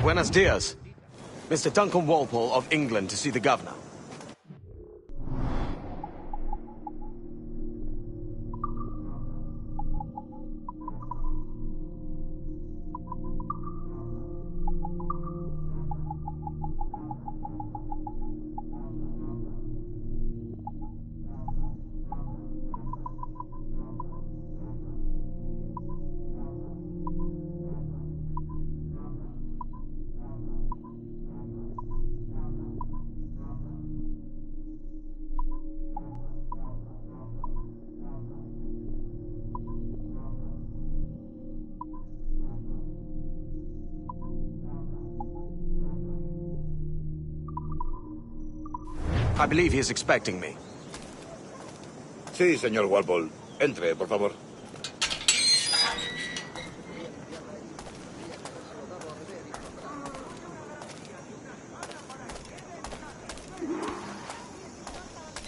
Buenos dias. Mr. Duncan Walpole of England to see the governor. I believe he is expecting me. Sí, señor Walpole. Entre, por favor.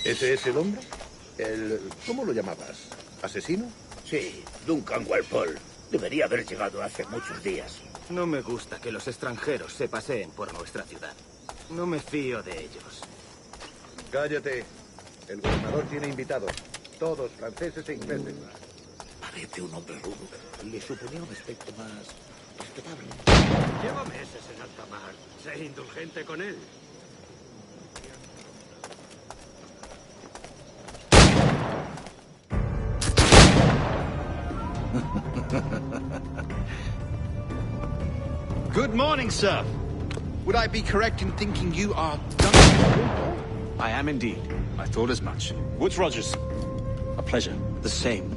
¿Ese es el hombre? ¿Cómo lo llamabas? ¿Asesino? Sí, Duncan Walpole. Debería haber llegado hace muchos días. No me gusta que los extranjeros se paseen por nuestra ciudad. No me fío de ellos. Cállate. El gobernador tiene invitados. Todos franceses e ingleses. Parece un hombre rudo. Le suponía un aspecto más respetable. Lleva meses en alta mar. Sé indulgente con él. Good morning, sir. Would I be correct in thinking you are Duncan? I am indeed. I thought as much. Woods Rogers. A pleasure. The same.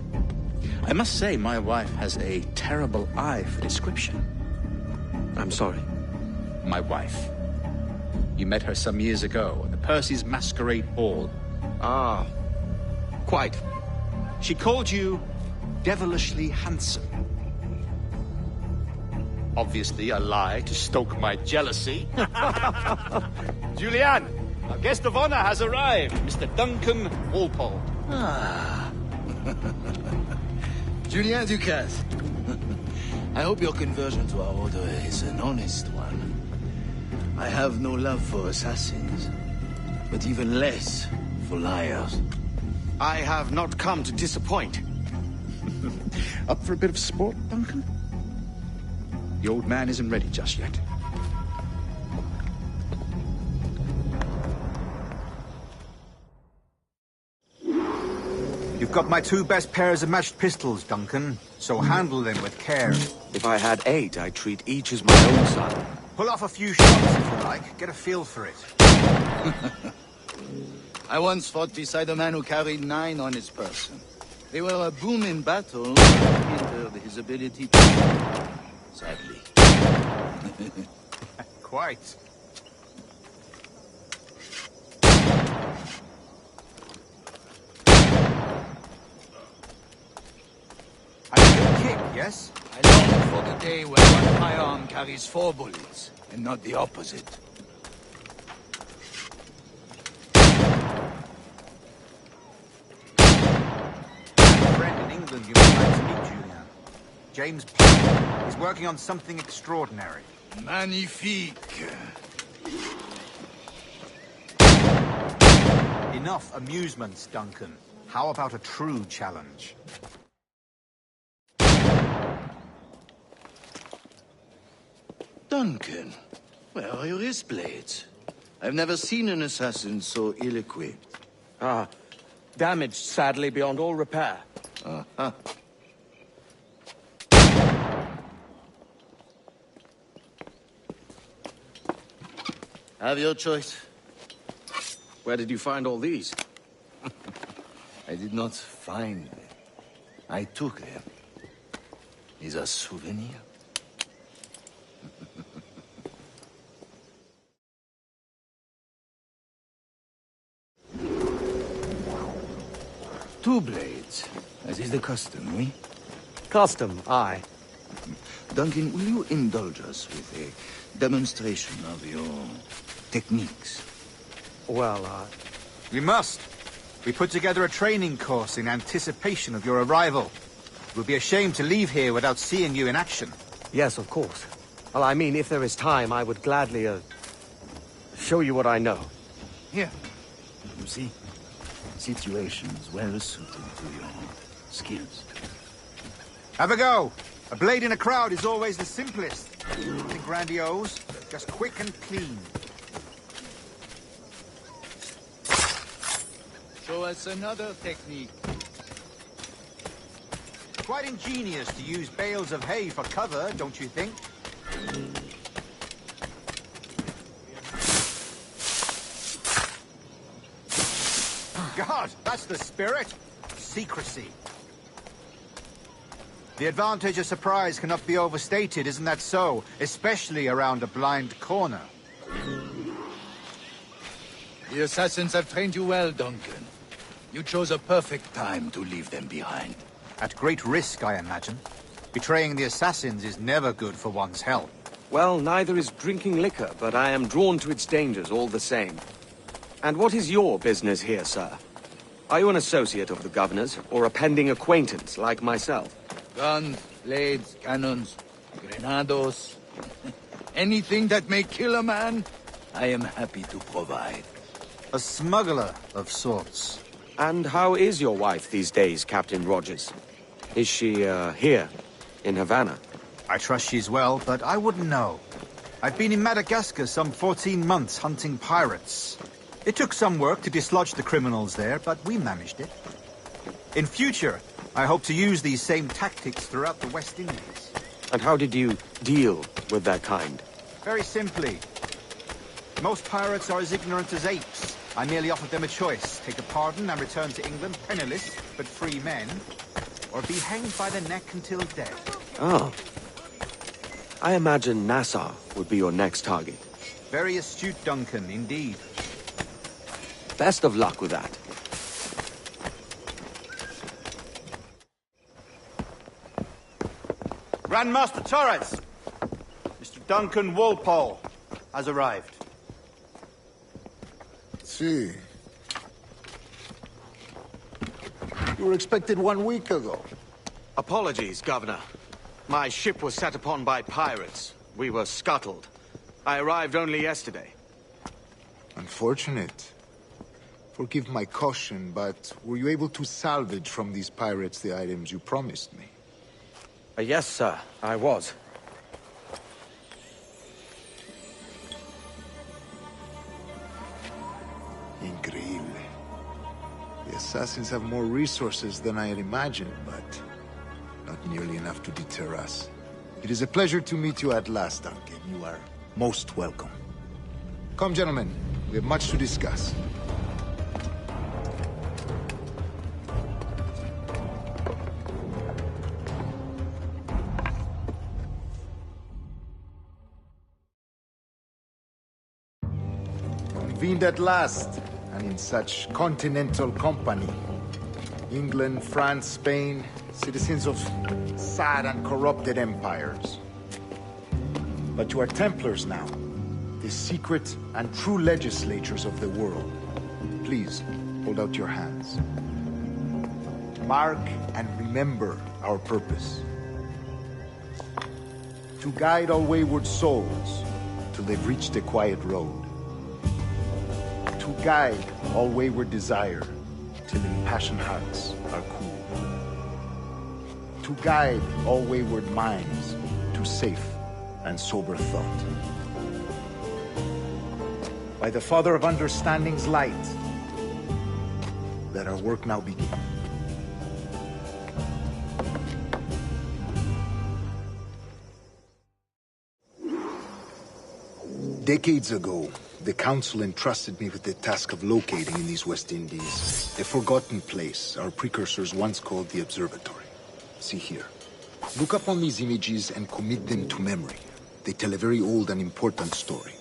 I must say, my wife has a terrible eye for description. I'm sorry. My wife. You met her some years ago at the Percy's Masquerade Ball. Ah, quite. She called you devilishly handsome. Obviously a lie to stoke my jealousy. Julianne, our guest of honor has arrived, Mr. Duncan Walpole. Ah. Julien Ducasse. I hope your conversion to our order is an honest one. I have no love for assassins, but even less for liars. I have not come to disappoint. Up for a bit of sport, Duncan? The old man isn't ready just yet. You've got my two best pairs of matched pistols, Duncan, so handle them with care. If I had 8, I'd treat each as my own son. Pull off a few shots if you like. Get a feel for it. I once fought beside a man who carried 9 on his person. They were a boom in battle, but hindered his ability to shoot, sadly. Quite. A good kick, yes? I long for the day when one firearm carries 4 bullets, and not the opposite. A friend in England you might like to meet, Julian. James Pike. He's working on something extraordinary. Magnifique. Enough amusements, Duncan. How about a true challenge? Duncan, where are your wrist blades? I've never seen an assassin so ill-equipped. Ah, damaged sadly beyond all repair. Uh-huh. Have your choice. Where did you find all these? I did not find them. I took them. Is a souvenir. Two blades, as is the custom, oui? Custom, aye. Duncan, will you indulge us with a demonstration of your techniques? Well, We must. We put together a training course in anticipation of your arrival. It would be a shame to leave here without seeing you in action. yes, of course. Well, I mean, if there is time, I would gladly, show you what I know. Here. You see? Situations well suited to your skills. Have a go. A blade in a crowd is always the simplest. Nothing grandiose, just quick and clean. Show us another technique. Quite ingenious to use bales of hay for cover, don't you think? God, that's the spirit. Secrecy. The advantage of surprise cannot be overstated, isn't that so? Especially around a blind corner. The assassins have trained you well, Duncan. You chose a perfect time to leave them behind. At great risk, I imagine. Betraying the assassins is never good for one's health. Well, neither is drinking liquor, but I am drawn to its dangers all the same. And what is your business here, sir? Are you an associate of the governor's, or a pending acquaintance like myself? Guns, blades, cannons, grenados. Anything that may kill a man, I am happy to provide. A smuggler of sorts. And how is your wife these days, Captain Rogers? Is she, here, in Havana? I trust she's well, but I wouldn't know. I've been in Madagascar some 14 months hunting pirates. It took some work to dislodge the criminals there, but we managed it. In future, I hope to use these same tactics throughout the West Indies. And how did you deal with that kind? Very simply. Most pirates are as ignorant as apes. I merely offered them a choice. Take a pardon and return to England penniless, but free men. Or be hanged by the neck until death. Oh. I imagine Nassau would be your next target. Very astute, Duncan, indeed. Best of luck with that. Grandmaster Torres! Mr. Duncan Walpole has arrived. See. You were expected 1 week ago. Apologies, Governor. My ship was set upon by pirates. We were scuttled. I arrived only yesterday. Unfortunate. Forgive my caution, but were you able to salvage from these pirates the items you promised me? Yes, sir, I was. Increíble. The assassins have more resources than I had imagined, but not nearly enough to deter us. It is a pleasure to meet you at last, Duncan. You are most welcome. Come, gentlemen. We have much to discuss. Convened at last, and in such continental company. England, France, Spain, citizens of sad and corrupted empires. But you are Templars now, the secret and true legislators of the world. Please, hold out your hands. Mark and remember our purpose. To guide all wayward souls till they've reached the quiet road. To guide all wayward desire till impassioned hearts are cool. To guide all wayward minds to safe and sober thought. By the Father of Understanding's light, let our work now begin. Decades ago, the Council entrusted me with the task of locating in these West Indies a forgotten place our precursors once called the Observatory. See here. Look up on these images and commit them to memory. They tell a very old and important story.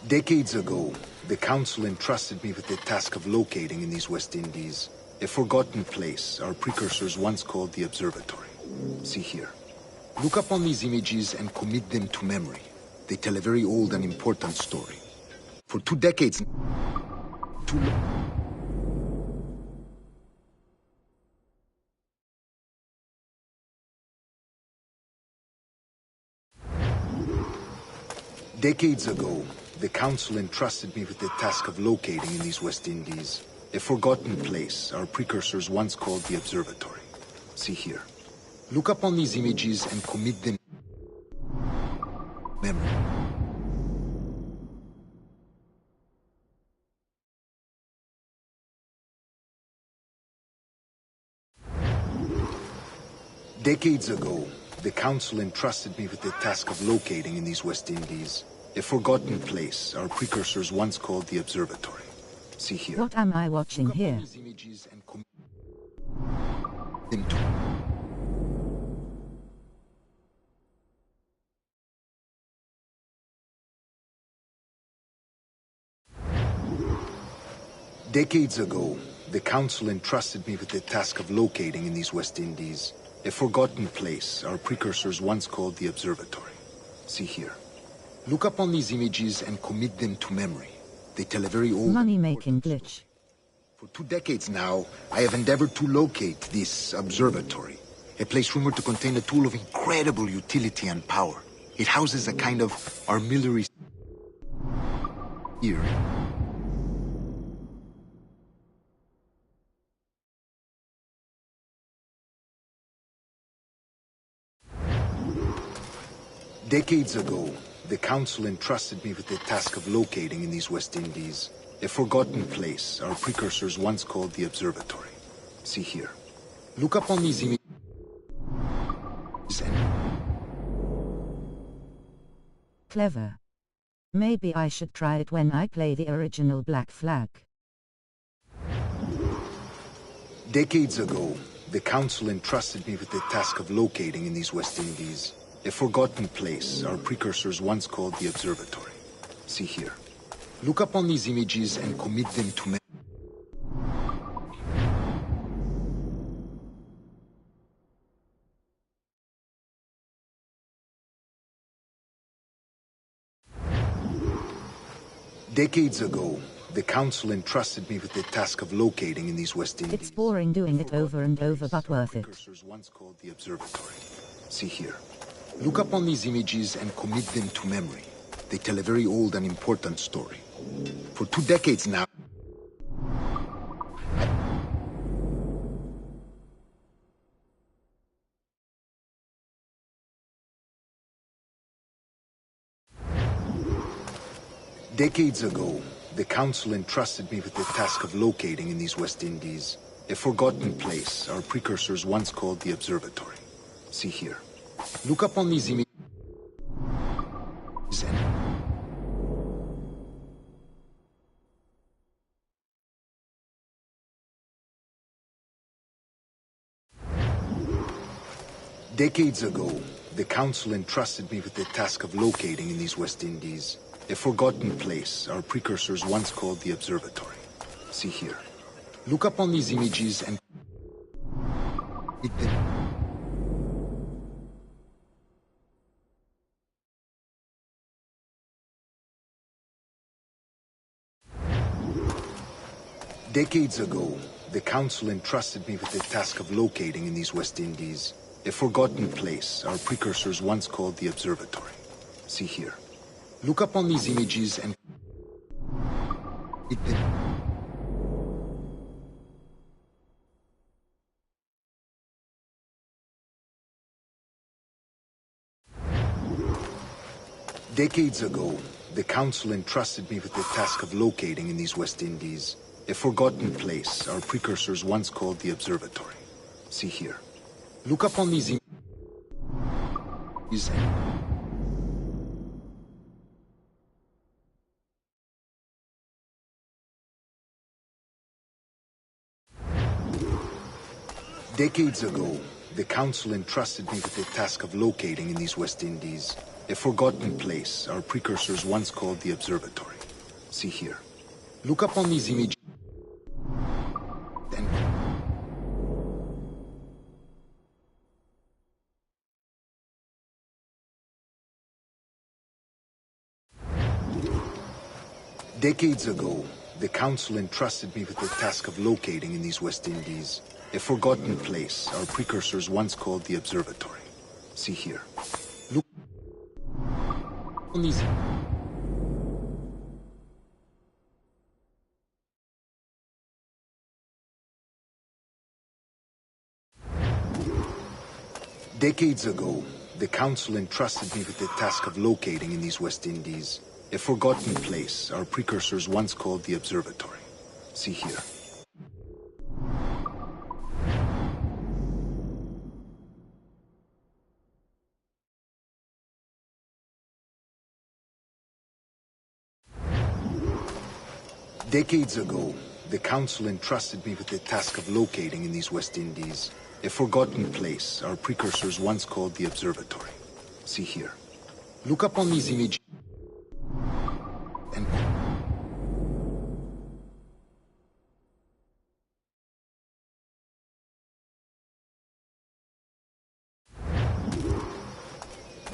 Decades ago, the Council entrusted me with the task of locating in these West Indies a forgotten place our precursors once called the Observatory. See here. Look upon these images and commit them to memory. They tell a very old and important story. For 2 decades... Decades ago, the Council entrusted me with the task of locating in these West Indies a forgotten place our precursors once called the Observatory. See here. Look upon these images and commit them to memory. Decades ago, the Council entrusted me with the task of locating in these West Indies a forgotten place our precursors once called the Observatory. See here. What am I watching here? Decades ago, the Council entrusted me with the task of locating in these West Indies a forgotten place our precursors once called the Observatory. See here. Look upon these images and commit them to memory. They tell a very old... Money-making glitch. For 2 decades now, I have endeavored to locate this observatory, a place rumored to contain a tool of incredible utility and power. It houses a kind of armillary here. Decades ago, the Council entrusted me with the task of locating in these West Indies a forgotten place our precursors once called the Observatory. See here. Look upon these images and... Clever. Maybe I should try it when I play the original Black Flag. Decades ago, the Council entrusted me with the task of locating in these West Indies a forgotten place our precursors once called the Observatory. See here. Look upon these images and commit them to memory. Decades ago, the Council entrusted me with the task of locating in these West Indies. It's boring doing it over and over, but worth it. Once called the Observatory. See here. Look upon these images and commit them to memory. They tell a very old and important story. For 2 decades now... Decades ago, the Council entrusted me with the task of locating in these West Indies a forgotten place our precursors once called the Observatory. See here. Look upon these images and... Decades ago, the Council entrusted me with the task of locating in these West Indies a forgotten place our precursors once called the Observatory. See here. Look upon these images and... Decades ago, the Council entrusted me with the task of locating in these West Indies a forgotten place our precursors once called the Observatory. See here. Look upon these images and... Decades ago, the Council entrusted me with the task of locating in these West Indies a forgotten place our precursors once called the Observatory. See here. Look upon these images and... Decades ago, the Council entrusted me with the task of locating in these West Indies a forgotten place our precursors once called the Observatory. See here. Look upon these images and... Decades ago, the Council entrusted me with the task of locating in these West Indies a forgotten place our precursors once called the Observatory. See here. Look on these. Decades ago, the Council entrusted me with the task of locating in these West Indies a forgotten place our precursors once called the Observatory. See here. Decades ago, the Council entrusted me with the task of locating in these West Indies a forgotten place our precursors once called the Observatory. See here. Look up on these images and...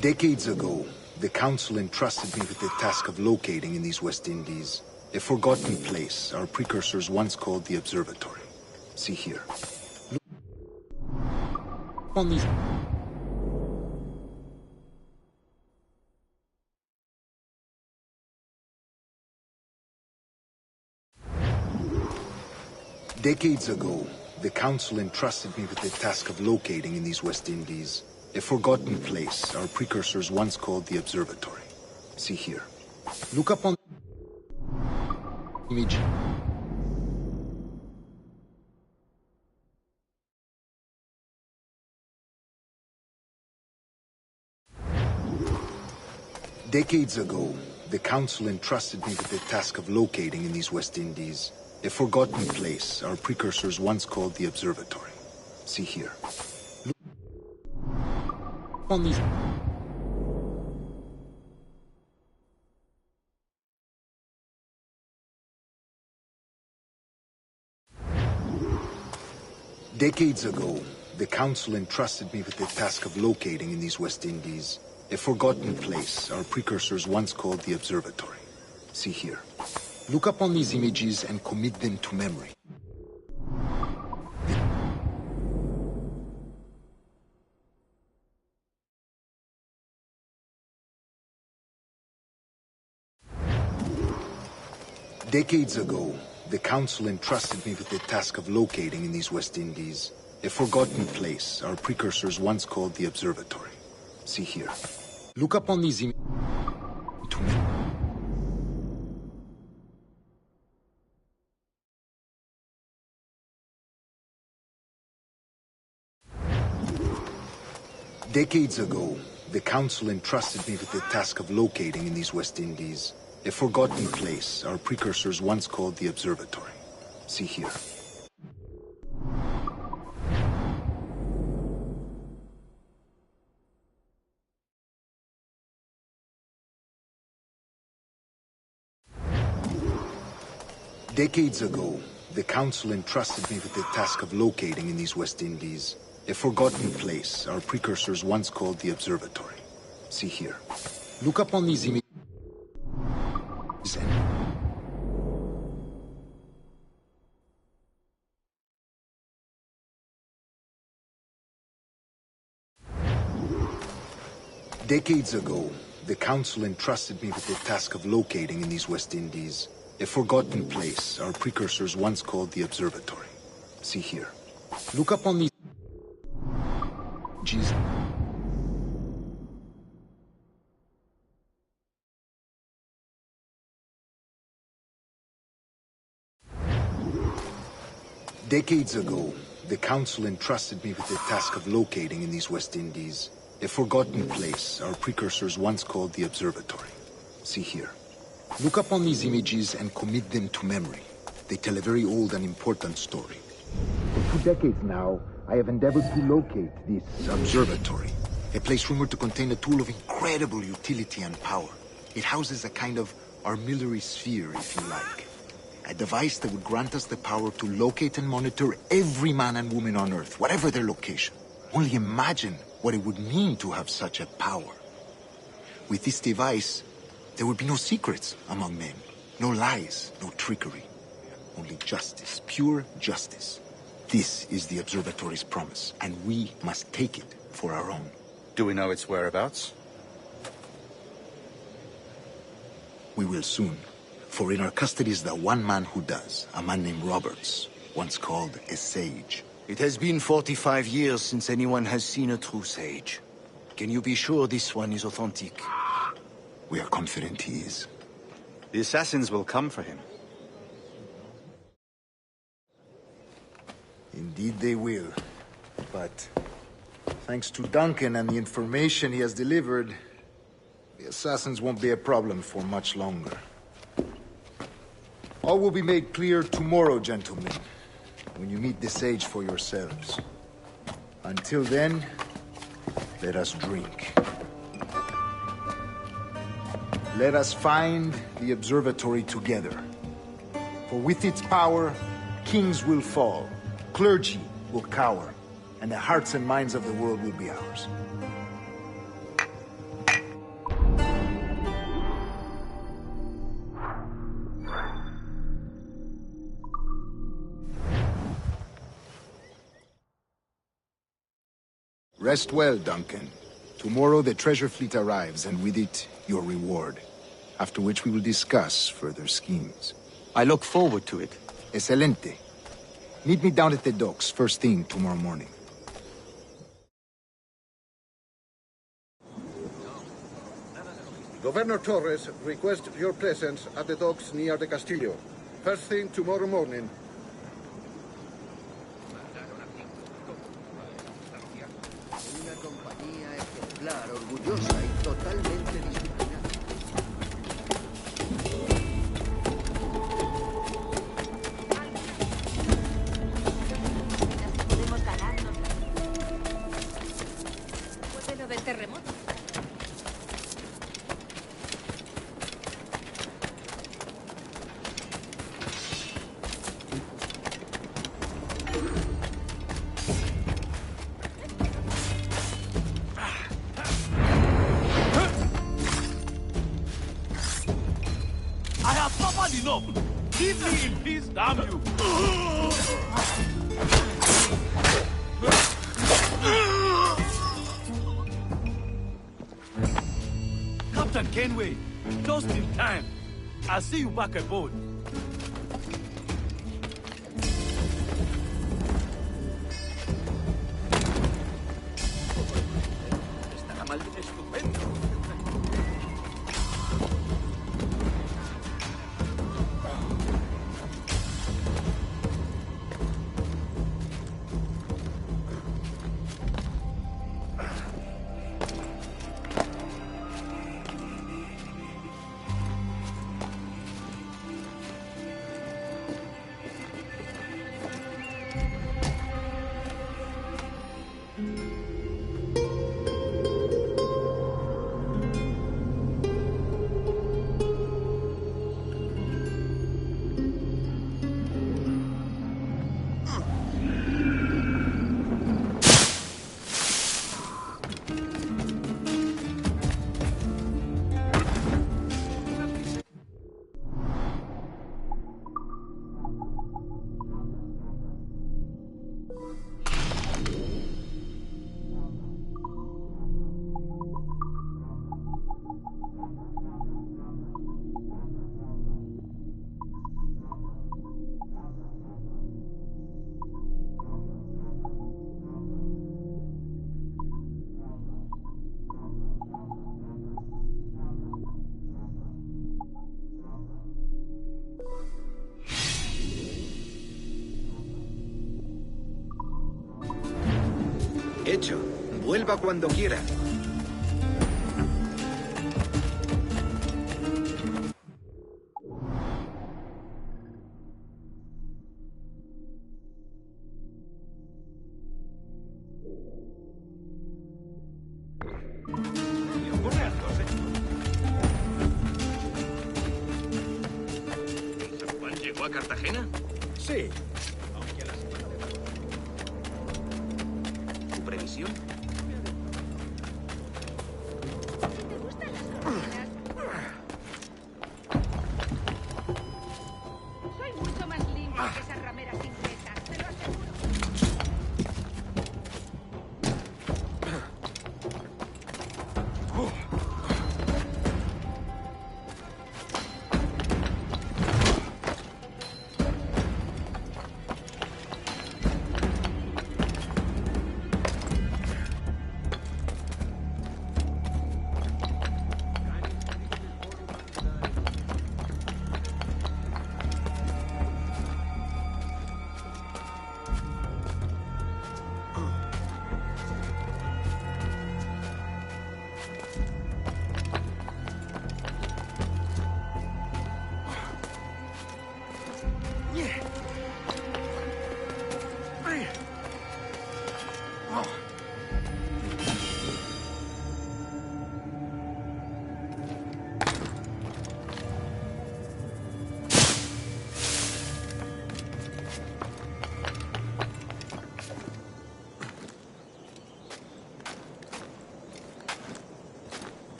Decades ago, the Council entrusted me with the task of locating in these West Indies a forgotten place our precursors once called the Observatory. See here. Look on these... Decades ago, the Council entrusted me with the task of locating in these West Indies a forgotten place our precursors once called the Observatory. See here. Look up on... image. Decades ago, the Council entrusted me with the task of locating in these West Indies a forgotten place our precursors once called the Observatory. See here. Look on these... Decades ago, the Council entrusted me with the task of locating in these West Indies a forgotten place our precursors once called the Observatory. See here. Look up on these images and commit them to memory. Decades ago, the Council entrusted me with the task of locating in these West Indies a forgotten place our precursors once called the Observatory. See here. Look up on these images to memory. Decades ago, the Council entrusted me with the task of locating in these West Indies a forgotten place our precursors once called the Observatory. See here. Decades ago, the Council entrusted me with the task of locating in these West Indies a forgotten place our precursors once called the Observatory. See here. Look up on these images and... Decades ago, the Council entrusted me with the task of locating in these West Indies a forgotten place our precursors once called the Observatory. See here. Look up on these... Jesus. Decades ago, the Council entrusted me with the task of locating in these West Indies a forgotten place our precursors once called the Observatory. See here. Look up on these images and commit them to memory. They tell a very old and important story. For 2 decades now, I have endeavored to locate this observatory, a place rumored to contain a tool of incredible utility and power. It houses a kind of armillary sphere, if you like. A device that would grant us the power to locate and monitor every man and woman on Earth, whatever their location. Only imagine what it would mean to have such a power. With this device, there would be no secrets among men. No lies, no trickery. Only justice, pure justice. This is the Observatory's promise, and we must take it for our own. Do we know its whereabouts? We will soon. For in our custody is the one man who does, a man named Roberts, once called a sage. It has been 45 years since anyone has seen a true sage. Can you be sure this one is authentic? We are confident he is. The assassins will come for him. Indeed they will. But thanks to Duncan and the information he has delivered, the assassins won't be a problem for much longer. All will be made clear tomorrow, gentlemen, when you meet the sage for yourselves. Until then, let us drink. Let us find the observatory together. For with its power, kings will fall, clergy will cower, and the hearts and minds of the world will be ours. Rest well, Duncan. Tomorrow the treasure fleet arrives, and with it, your reward. After which we will discuss further schemes. I look forward to it. Excelente. Meet me down at the docks first thing tomorrow morning. Governor Torres requests your presence at the docks near the Castillo. First thing tomorrow morning. Una compañía ejemplar, orgullosa y totalmente disciplinada. Podemos ganarnos. Puede no haber terremoto. I have suffered enough. Leave me in peace, damn you. Captain Kenway, just in time. I'll see you back aboard. Estará mal estupendo. Hecho. Vuelva cuando quiera. ¿San Juan llegó a Cartagena? Sí. ¿Tu previsión?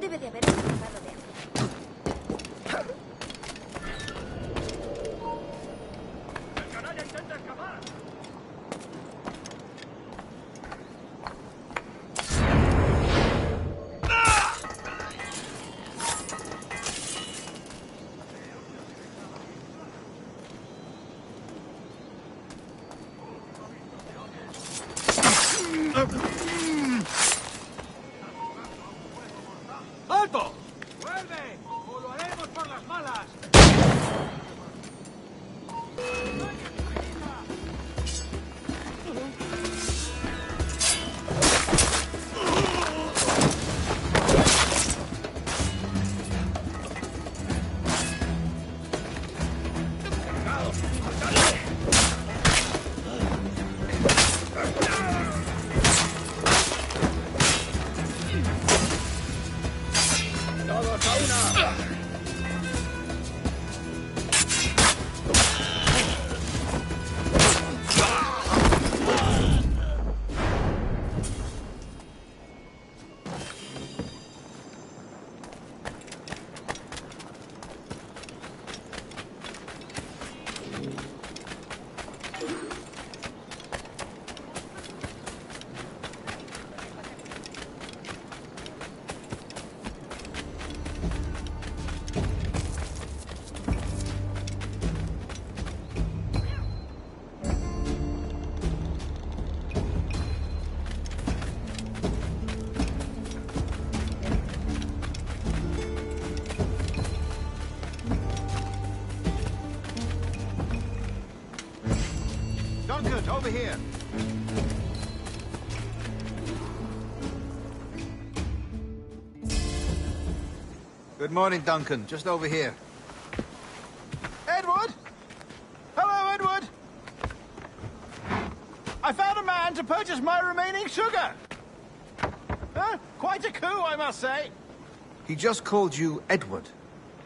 Debe de haber escapado de aquí. ¡Alto! ¡Vuelve! ¡O lo haremos por las malas! ¡Todos a una! Duncan, over here. Good morning, Duncan. Just over here. Edward? Hello, Edward. I found a man to purchase my remaining sugar. Huh? Quite a coup, I must say. He just called you Edward.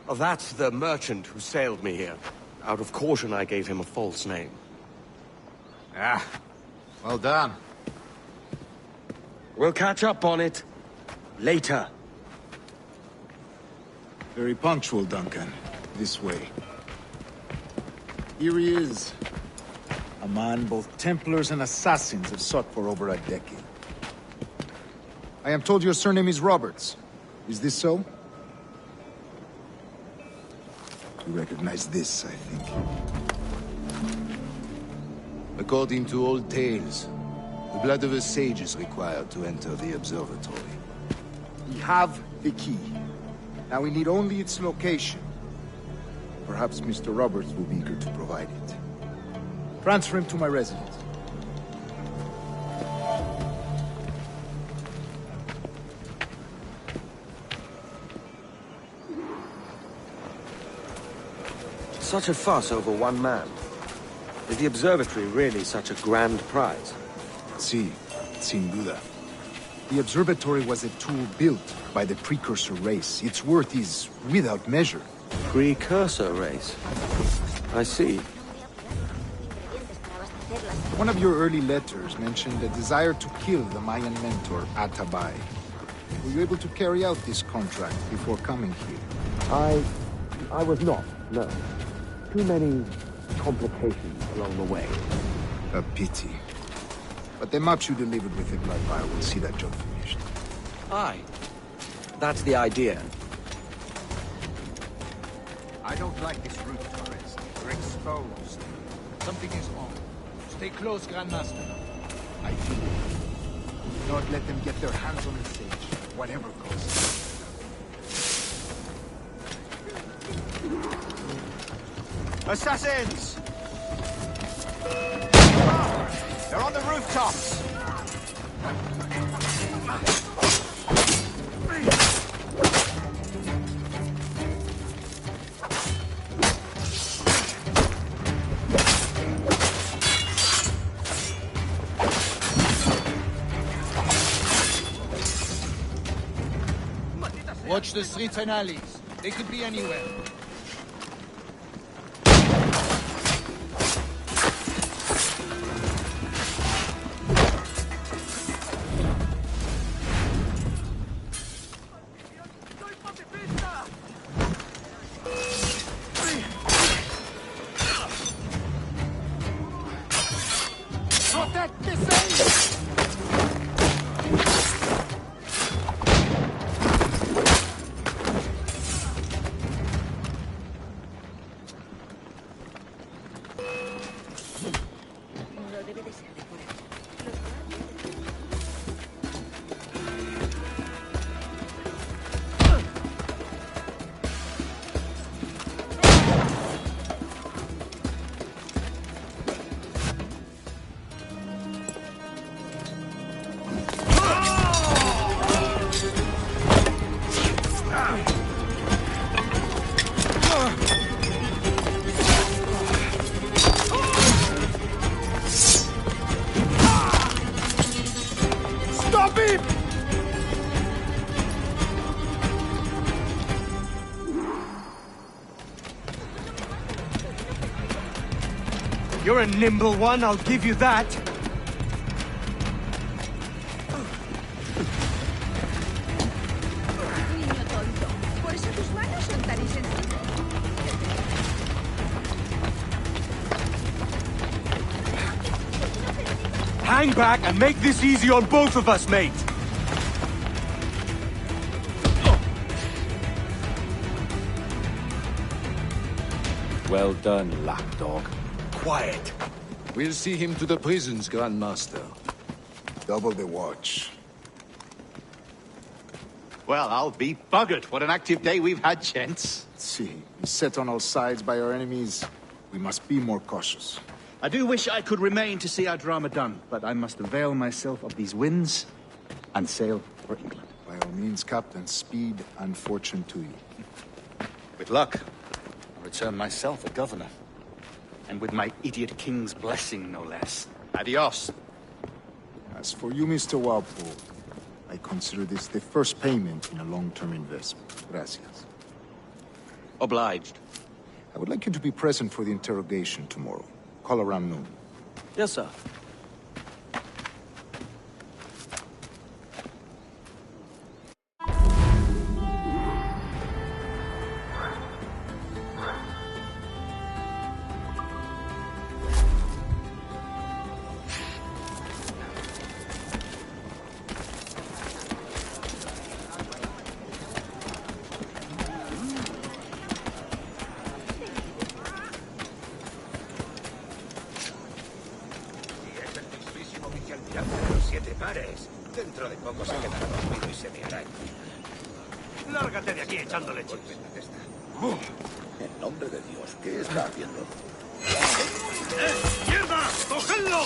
Oh, that's the merchant who sailed me here. Out of caution, I gave him a false name. Ah, well done. We'll catch up on it later. Very punctual, Duncan. This way. Here he is. A man both Templars and Assassins have sought for over a decade. I am told your surname is Roberts. Is this so? You recognize this, I think. According to old tales, the blood of a sage is required to enter the observatory. We have the key. Now we need only its location. Perhaps Mr. Roberts will be eager to provide it. Transfer him to my residence. Such a fuss over one man. Is the observatory really such a grand prize? Sí, sin duda. The observatory was a tool built by the precursor race. Its worth is without measure. Precursor race? I see. One of your early letters mentioned a desire to kill the Mayan mentor, Atabay. Were you able to carry out this contract before coming here? I was not, no. Too many complications along the way. A pity. But the maps you delivered with the blood vial will see that job finished. Aye. That's the idea. I don't like this route, Torres. We're exposed. Something is wrong. Stay close, Grandmaster. I do. Do not let them get their hands on the sage, whatever costs. Assassins! They're on the rooftops! Watch the streets and alleys. They could be anywhere. You're a nimble one, I'll give you that. Niño tonto. Por eso tus manos son tan insensibles. Hang back and make this easy on both of us, mate. Well done, lapdog. Quiet. We'll see him to the prisons, Grandmaster. Double the watch. Well, I'll be buggered. What an active day we've had, gents. See, beset on all sides by our enemies, we must be more cautious. I do wish I could remain to see our drama done, but I must avail myself of these winds and sail for England. By all means, Captain, speed and fortune to you. With luck, I'll return myself a governor. And with my idiot king's blessing, no less. Adios. As for you, Mr. Walpole, I consider this the first payment in a long-term investment. Gracias. Obliged. I would like you to be present for the interrogation tomorrow. Call around noon. Yes, sir. Dentro de poco se quedará dormido y se meará. Lárgate de aquí echando leche. En nombre de Dios, ¿qué está haciendo? ¡Mierda! ¡Cogedlo!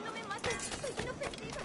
No me mates, soy inofensiva.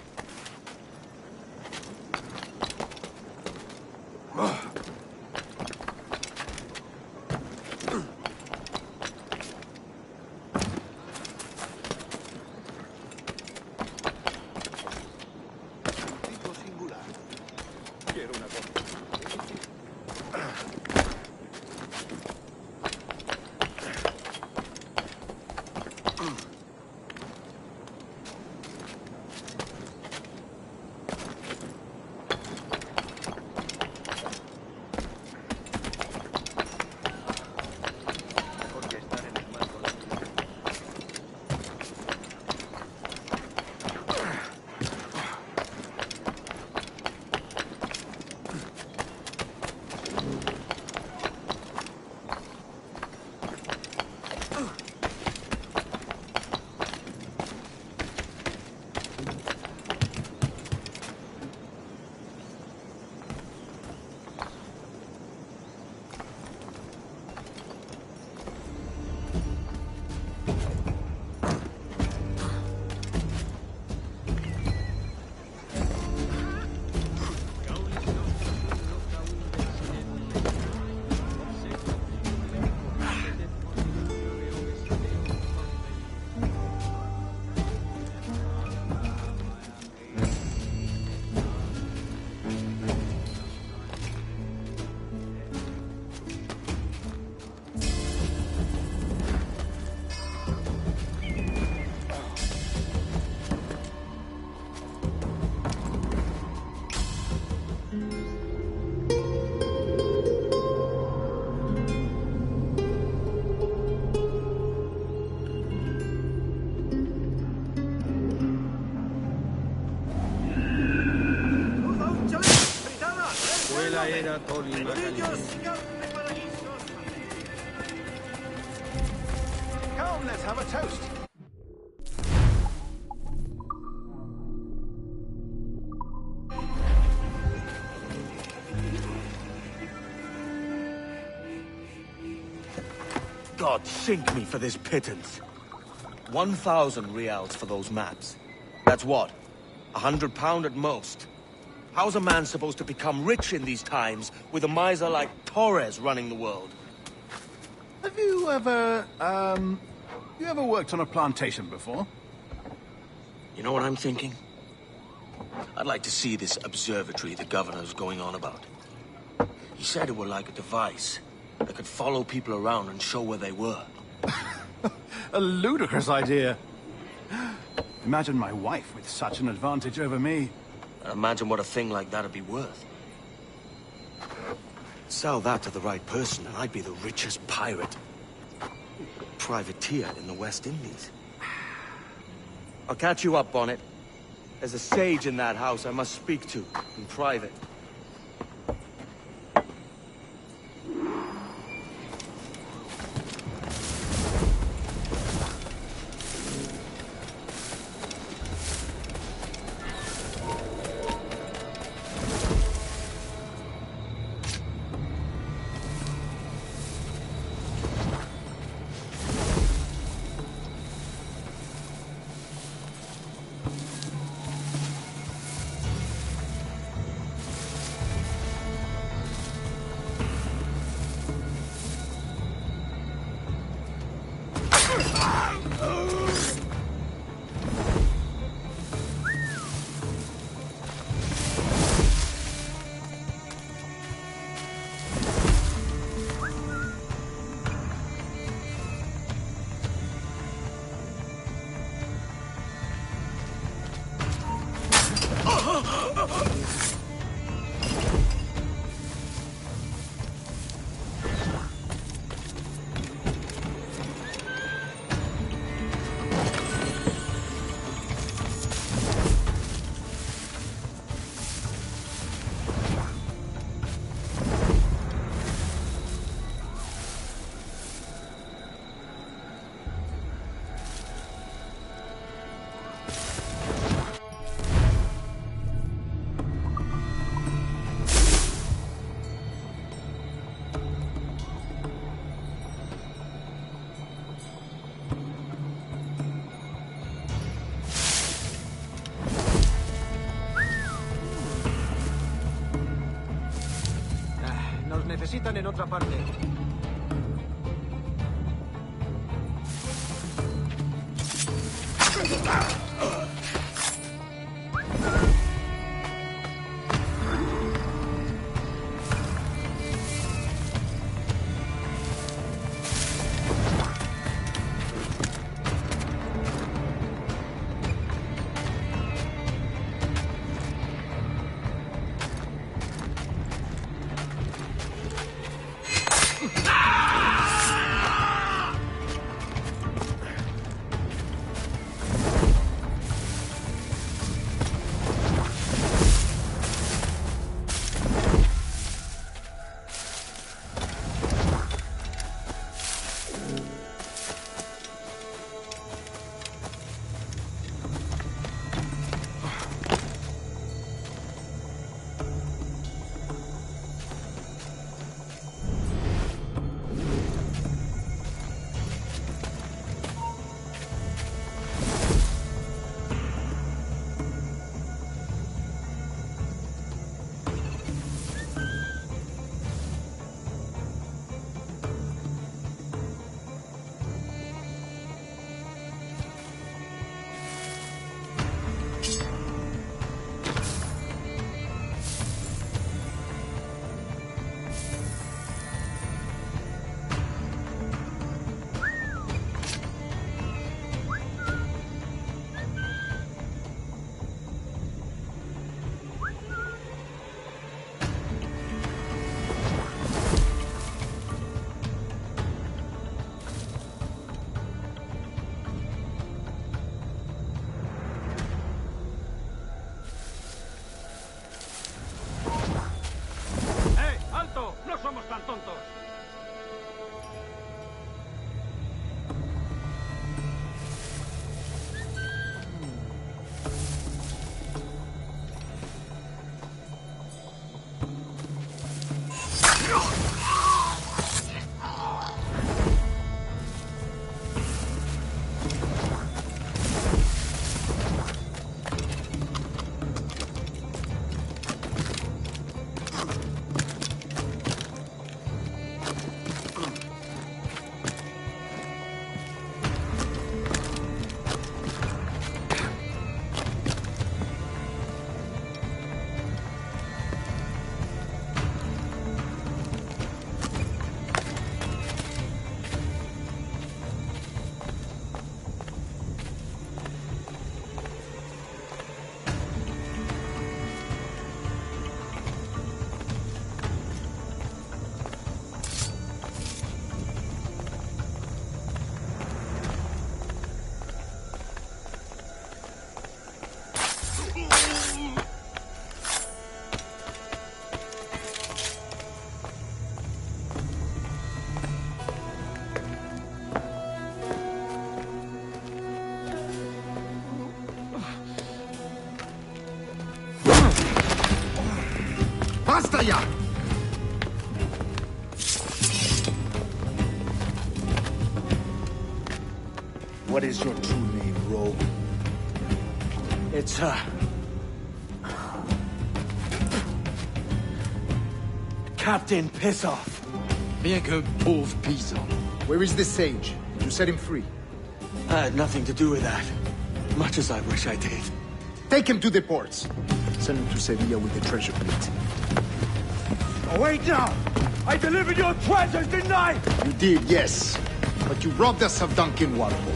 Come, let's have a toast. God sink me for this pittance. 1,000 reals for those maps. That's what? £100 at most. How's a man supposed to become rich in these times with a miser like Torres running the world? Have you ever, worked on a plantation before? You know what I'm thinking? I'd like to see this observatory the governor's going on about. He said it were like a device that could follow people around and show where they were. A ludicrous idea. Imagine my wife with such an advantage over me. And imagine what a thing like that'd be worth. Sell that to the right person and I'd be the richest pirate. Privateer in the West Indies. I'll catch you up, Bonnet. There's a sage in that house I must speak to, in private. Necesitan en otra parte. tan tontos. ¡Basta ya! What is your true name, rogue? It's, Captain Pissoff. Bien que pauvre paysan. Where is the sage? You set him free. I had nothing to do with that. Much as I wish I did. Take him to the ports. Send him to Sevilla with the treasure plate. Oh, wait now! I delivered your treasures, didn't I? You did, yes. But you robbed us of Duncan Walpole.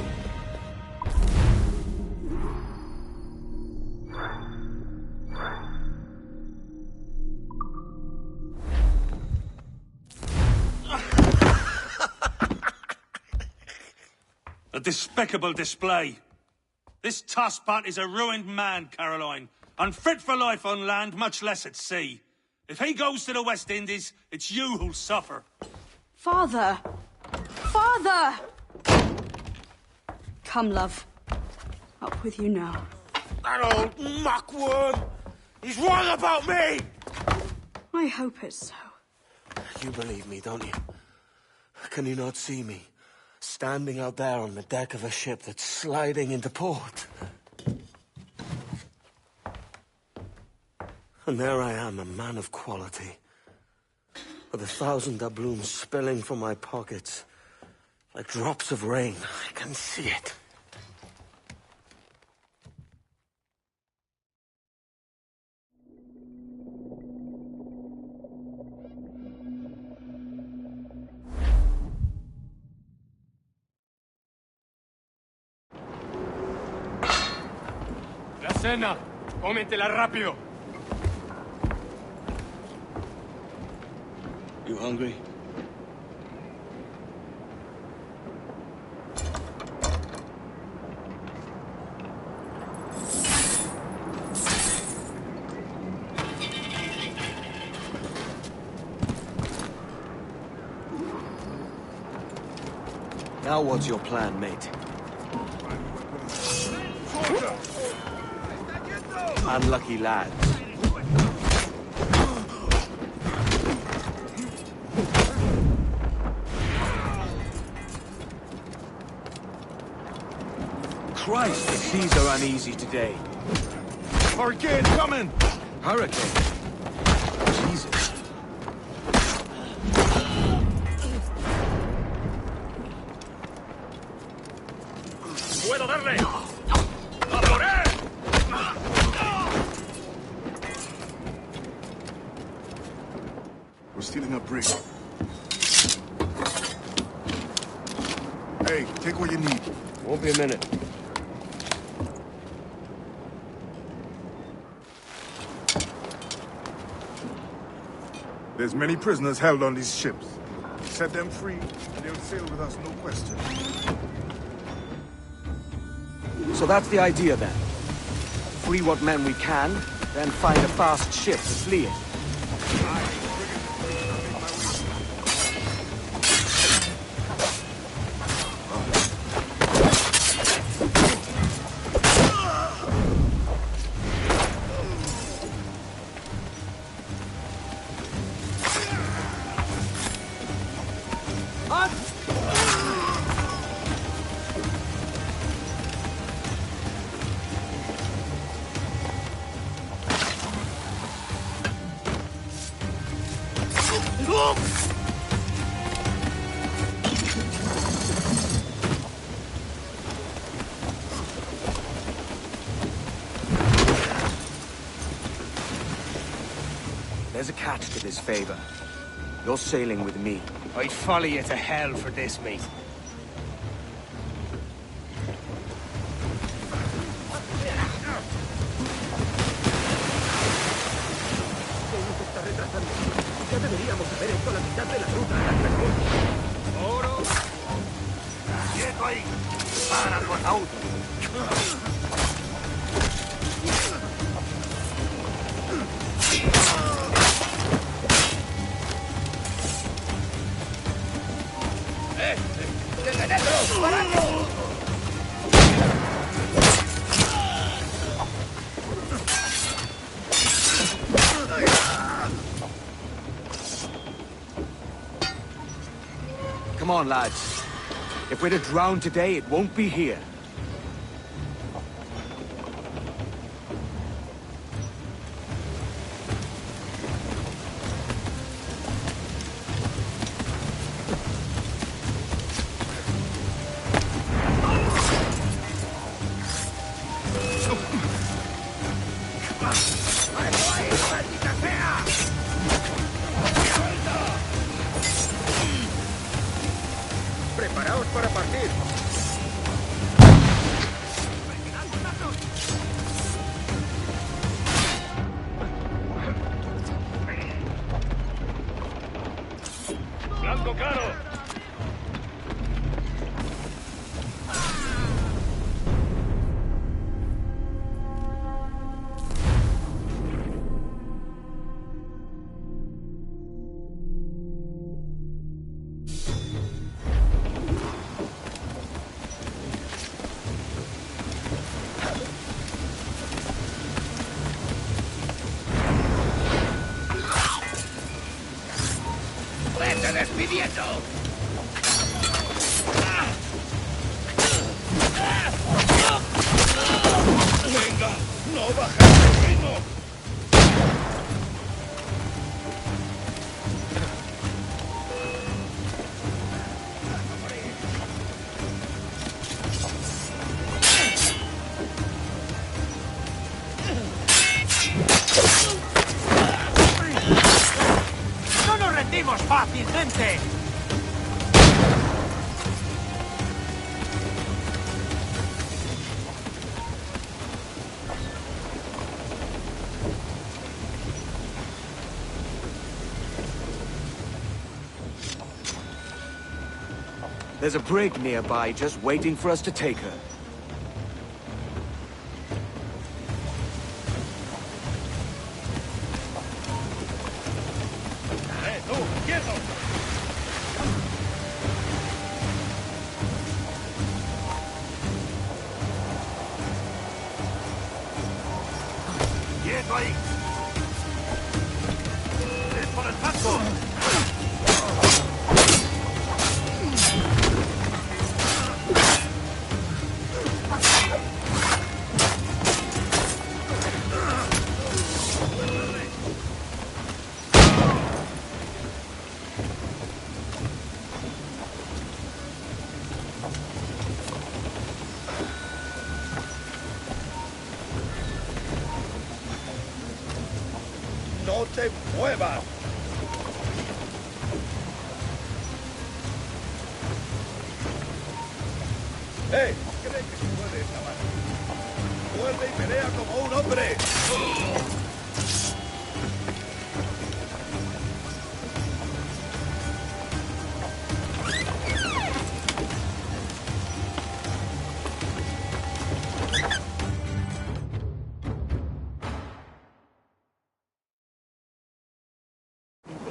A despicable display. This Tosspot is a ruined man, Caroline. Unfit for life on land, much less at sea. If he goes to the West Indies, it's you who'll suffer. Father! Father! Come, love. Up with you now. That old muckworm! He's wrong about me! I hope it's so. You believe me, don't you? Can you not see me? Standing out there on the deck of a ship that's sliding into port. And there I am, a man of quality. With 1,000 doubloons spilling from my pockets. Like drops of rain. I can see it. La cena. Cómetela rápido. You hungry? Now what's your plan, mate? Unlucky lads. Christ, the seas are uneasy today. Hurricane coming! Hurricane? Jesus. ¡Puedo darle! ¡A por él! We're stealing a brig. Hey, take what you need. Won't be a minute. There's many prisoners held on these ships. Set them free, and they'll sail with us, no question. So that's the idea then. Free what men we can, then find a fast ship to flee in. There's a catch to this favor. You're sailing with me. I'd follow you to hell for this, mate. Está retrasando. Ya deberíamos haber hecho la mitad de la ruta a la ¡Oro! ¡Quieto ahí! ¡Para, por auto! Come on, lads. If we're to drown today, it won't be here. ¡Preparaos para partir! ¡Blanco claro! ¡Vete despidiendo! ¡Venga! ¡No bajes el ritmo! ¡No nos rendimos fácilmente! There's a brig nearby just waiting for us to take her. ¡Tú, quieto! ¡Quieto ahí! ¡Es por el casco! ¡No te muevas! ¡Cree que se puede escapar! ¡Vuelve y pelea como un hombre!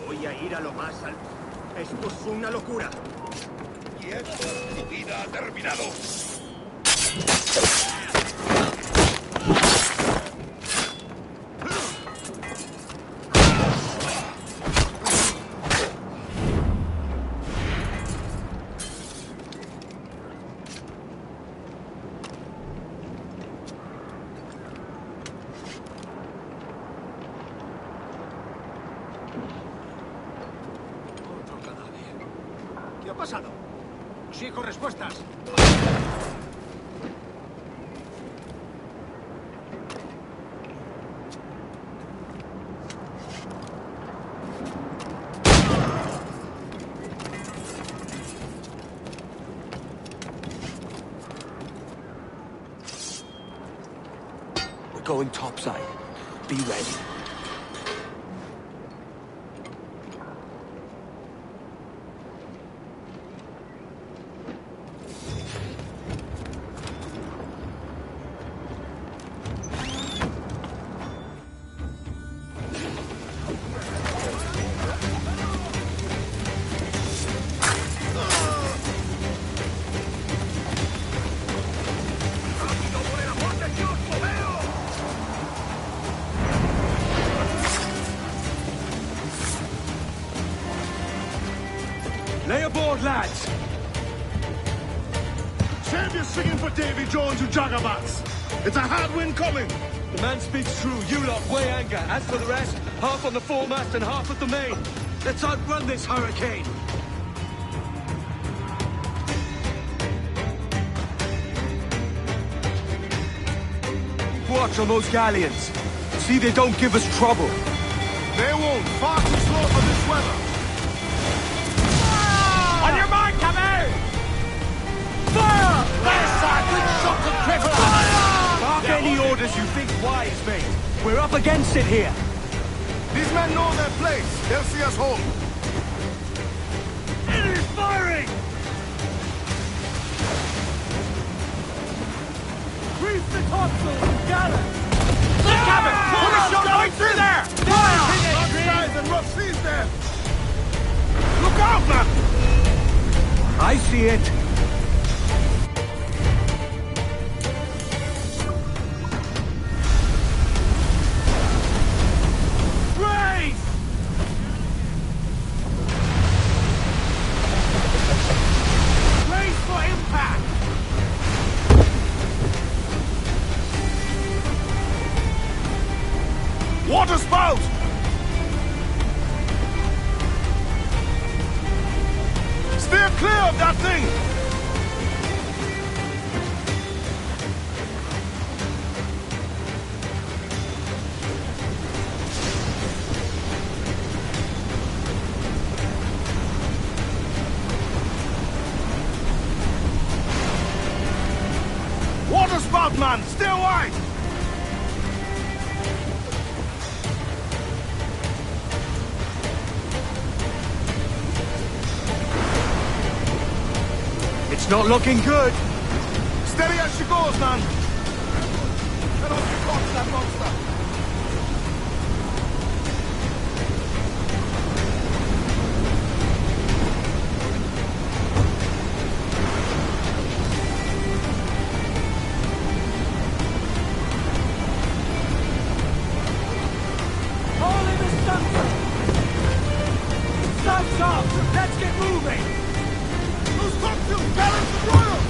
Voy a ir a lo más alto. Esto es una locura. ¡Quieto! ¡Tu vida ha terminado! pasado? Exijo respuestas. We're going topside. Be ready. Lay aboard, lads! Save your singing for Davy Jones, you jagabats! It's a hard wind coming! The man speaks true. You lot weigh anchor. As for the rest, half on the foremast and half at the main. Let's outrun this hurricane. Watch on those galleons. See they don't give us trouble. They won't. Far too slow for this weather. On your mark, come out! Fire! There's Sergeant shot the cripple! Mark any orders you think wise, mate. We're up against it here. These men know their place. They'll see us home. Enemy firing! Grease the topsails, gather! The cabin! Put a shot right through there! Rough skies and rough seas there! Look out, man! I see it. Brace! Brace for impact! Water spout! Steer clear of that thing! Water spout, man! Stay wide! It's not looking good. Steady as she goes, man! Get off your course, that monster! All in the sunset! Sun's up! Let's get moving! Who's cocktails, gallants, and royals?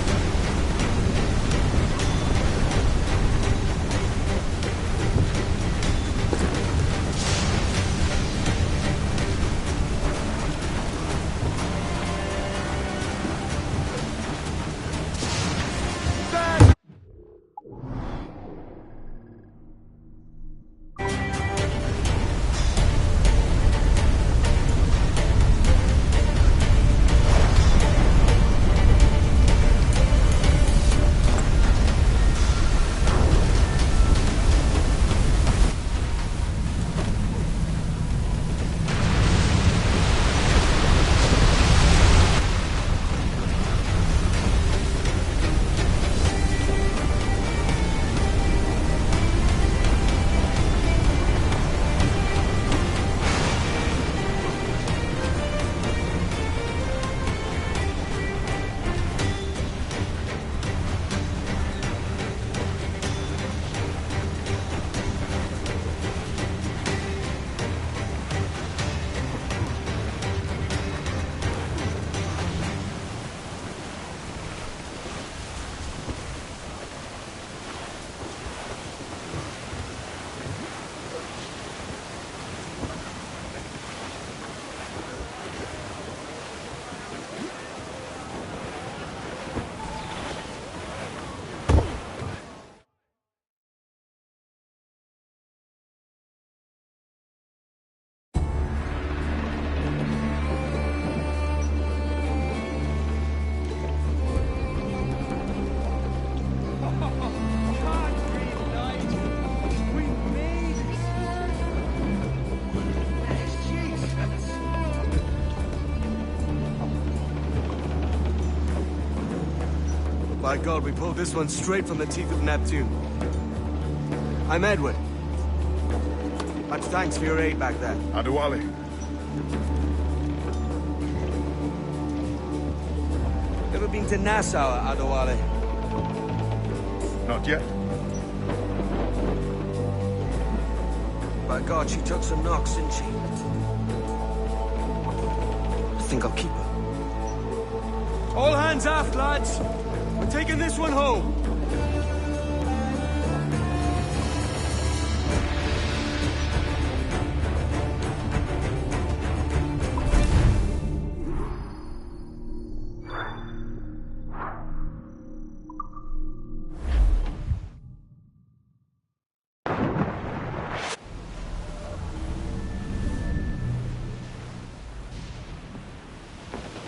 By God, we pulled this one straight from the teeth of Neptune. I'm Edward. Much thanks for your aid back there. Adewale. Ever been to Nassau, Adewale? Not yet. By God, she took some knocks, didn't she? I think I'll keep her. All hands aft, lads! We're taking this one home!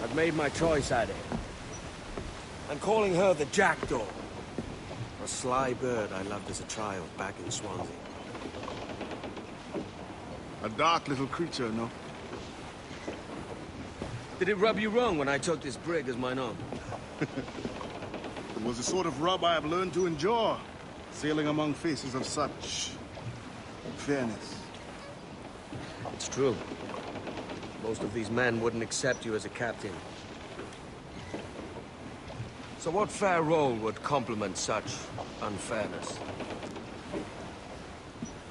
I've made my choice, Addy. I'm calling her the Jackdaw. A sly bird I loved as a child back in Swansea. A dark little creature, no? Did it rub you wrong when I took this brig as mine own? It was the sort of rub I have learned to endure, sailing among faces of such fairness. It's true. Most of these men wouldn't accept you as a captain. So what fair role would complement such unfairness?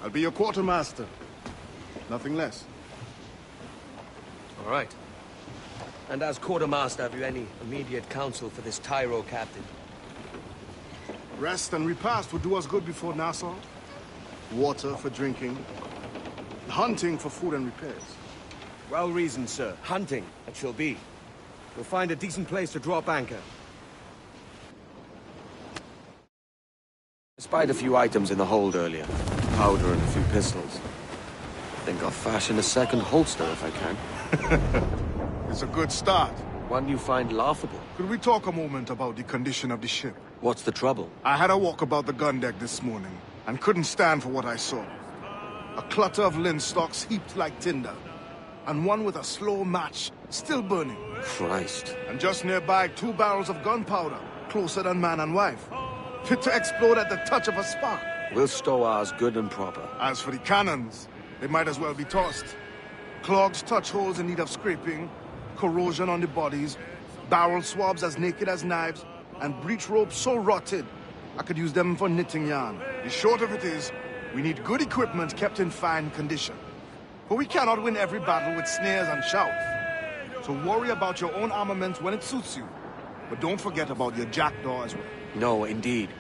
I'll be your quartermaster. Nothing less. All right. And as quartermaster, have you any immediate counsel for this Tyro captain? Rest and repast would do us good before Nassau. Water for drinking. Hunting for food and repairs. Well reasoned, sir. Hunting, it shall be. We'll find a decent place to drop anchor. I spied a few items in the hold earlier. Powder and a few pistols. Think I'll fashion a second holster if I can. It's a good start. One you find laughable. Could we talk a moment about the condition of the ship? What's the trouble? I had a walk about the gun deck this morning, and couldn't stand for what I saw. A clutter of linstocks heaped like tinder, and one with a slow match still burning. Christ. And just nearby, 2 barrels of gunpowder, closer than man and wife. Fit to explode at the touch of a spark. We'll stow ours good and proper. As for the cannons, they might as well be tossed. Clogged touch holes in need of scraping, corrosion on the bodies, barrel swabs as naked as knives, and breech ropes so rotted, I could use them for knitting yarn. The short of it is, we need good equipment kept in fine condition. For we cannot win every battle with snares and shouts. So worry about your own armament when it suits you. But don't forget about your jackdaw as well. No, indeed.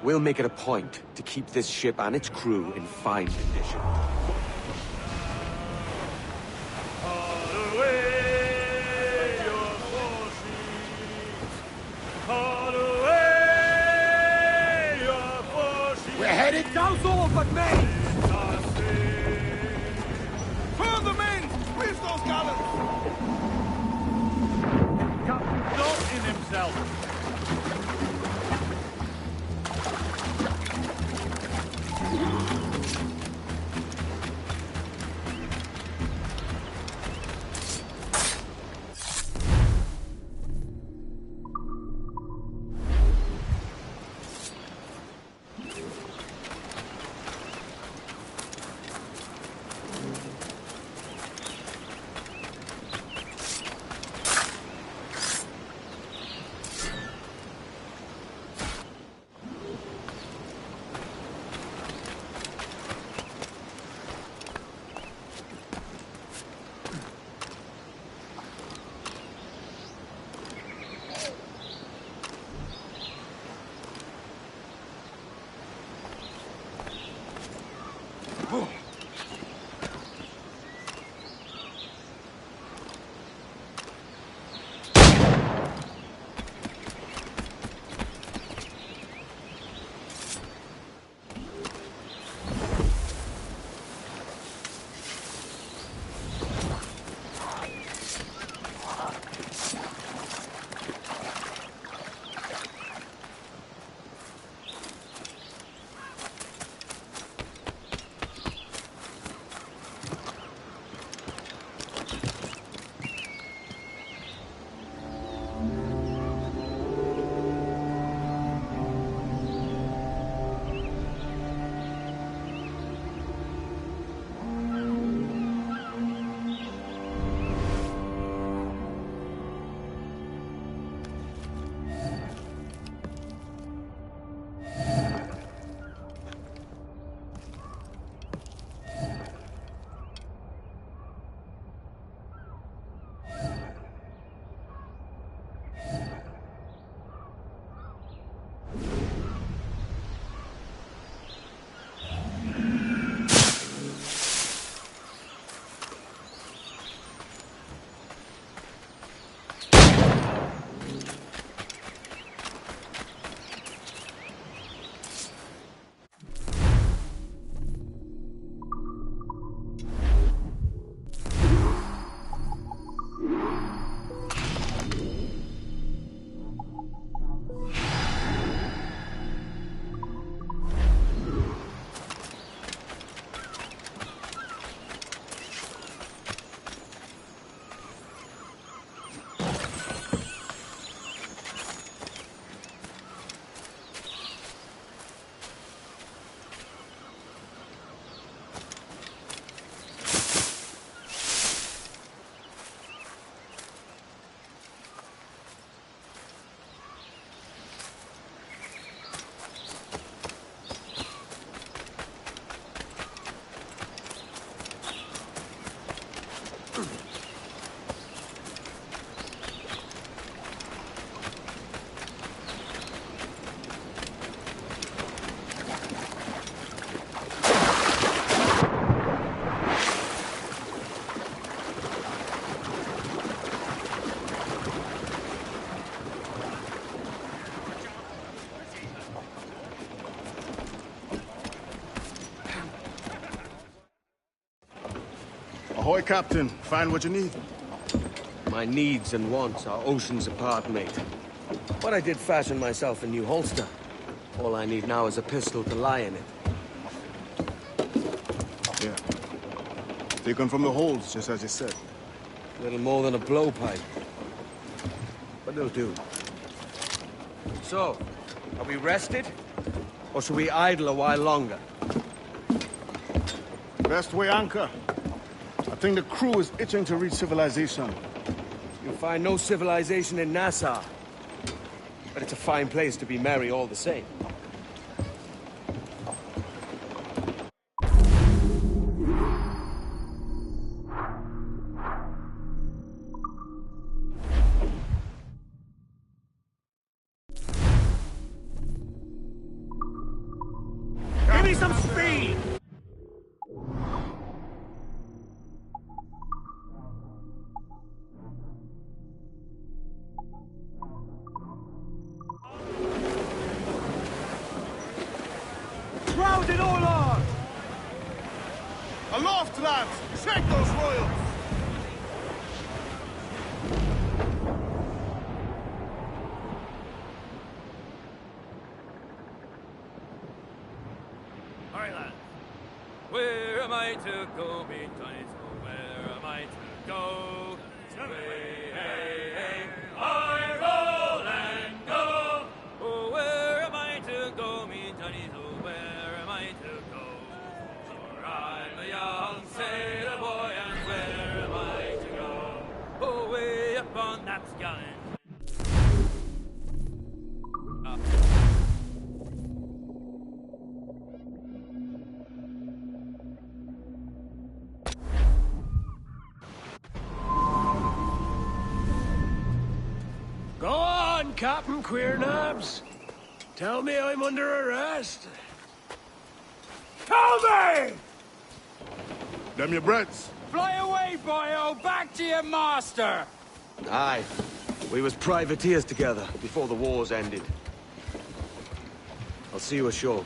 We'll make it a point to keep this ship and its crew in fine condition. We're headed down all but me! Furl the men! Squeeze those gallants! Captain's not in himself. Ahoy, Captain. Find what you need. My needs and wants are oceans apart, mate. But I did fashion myself a new holster. All I need now is a pistol to lie in it. Yeah. Taken from the holds, just as you said. Little more than a blowpipe. But they'll do. So, are we rested? Or should we idle a while longer? Best way anchor. I think the crew is itching to reach civilization. You'll find no civilization in Nassau. But it's a fine place to be merry all the same. Give me some speed! Crowd it all on! Aloft, lads! Check those royals! All right, lads. Where am I to go, big Johnny? So where am I to go? Hey, hey, hey, I roll and go. Oh, where am I to go, me Johnny? So where am I to go? For I'm a young sailor boy, and where am I to go? Oh, way up on that gallant. Go on, Captain Queernabs. Tell me I'm under arrest. Tell me! Them your breads. Fly away, boyo! Back to your master! Aye. We was privateers together before the wars ended. I'll see you ashore.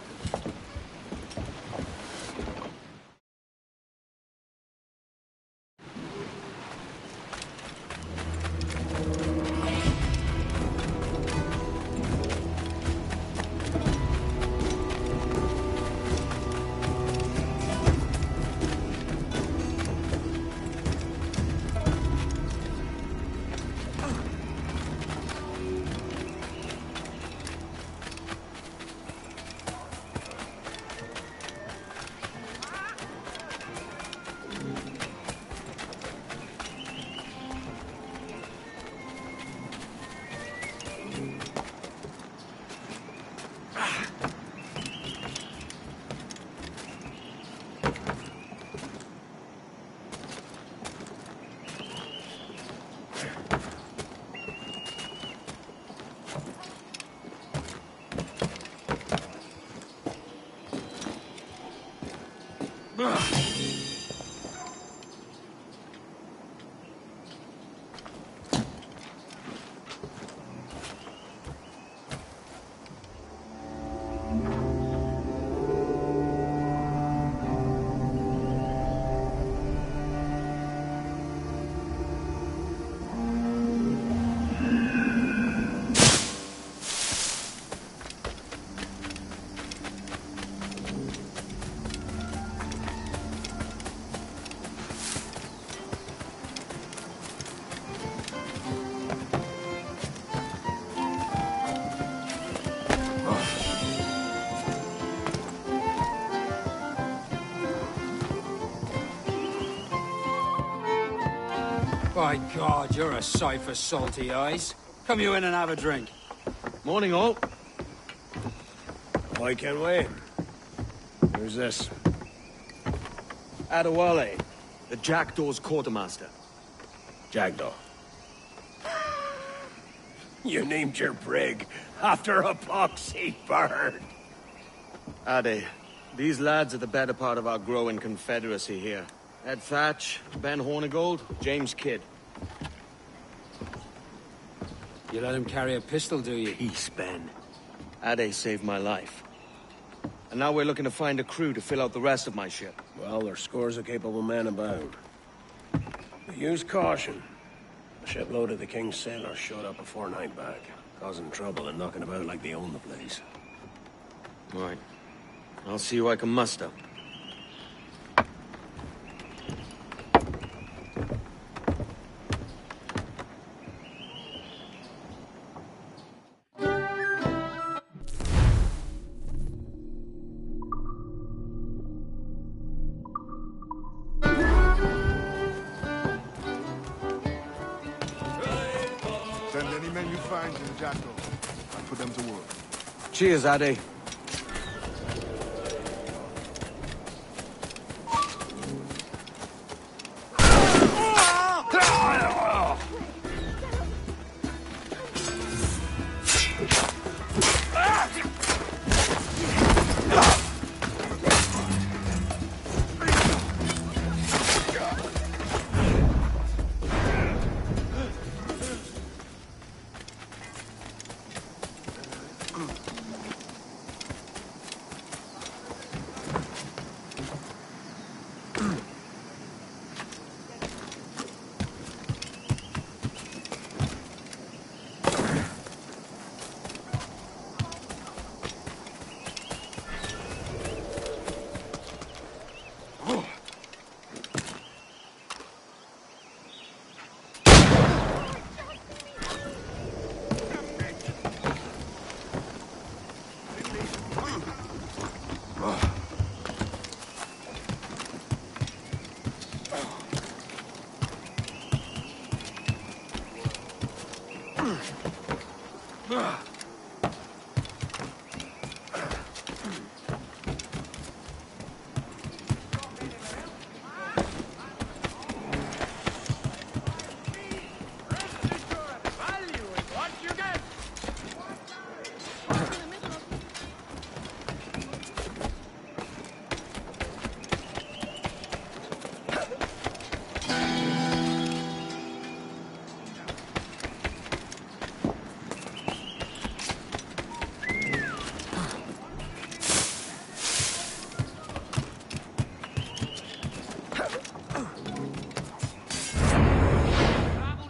By God, you're a sight for salty eyes. Come you in and have a drink. Morning, all. I can wait. Who's this? Adewale, the Jackdaw's quartermaster. Jackdaw. You named your brig after a poxy bird. Ade, these lads are the better part of our growing confederacy here. Ed Thatch, Ben Hornigold, James Kidd. You let him carry a pistol, do you? Peace, Ben. Ade saved my life. And now we're looking to find a crew to fill out the rest of my ship. Well, there's scores of capable men about. Use caution. A shipload of the King's sailors showed up a fortnight back, causing trouble and knocking about like they own the place. Right. I'll see who I can muster. Send any men you find to the Jackal and put them to work. Cheers, Addy.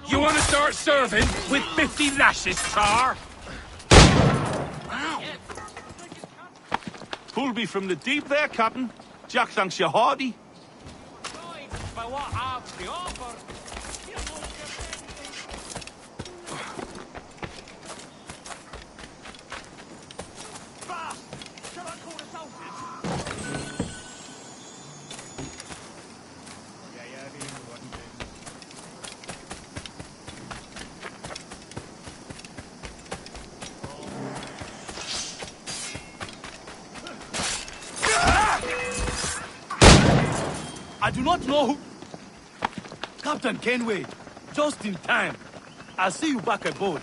You want to start serving with 50 lashes, tar? Pulled me from the deep there, Captain. Jack thanks you hearty. I do not know who... Captain Kenway, just in time. I'll see you back aboard.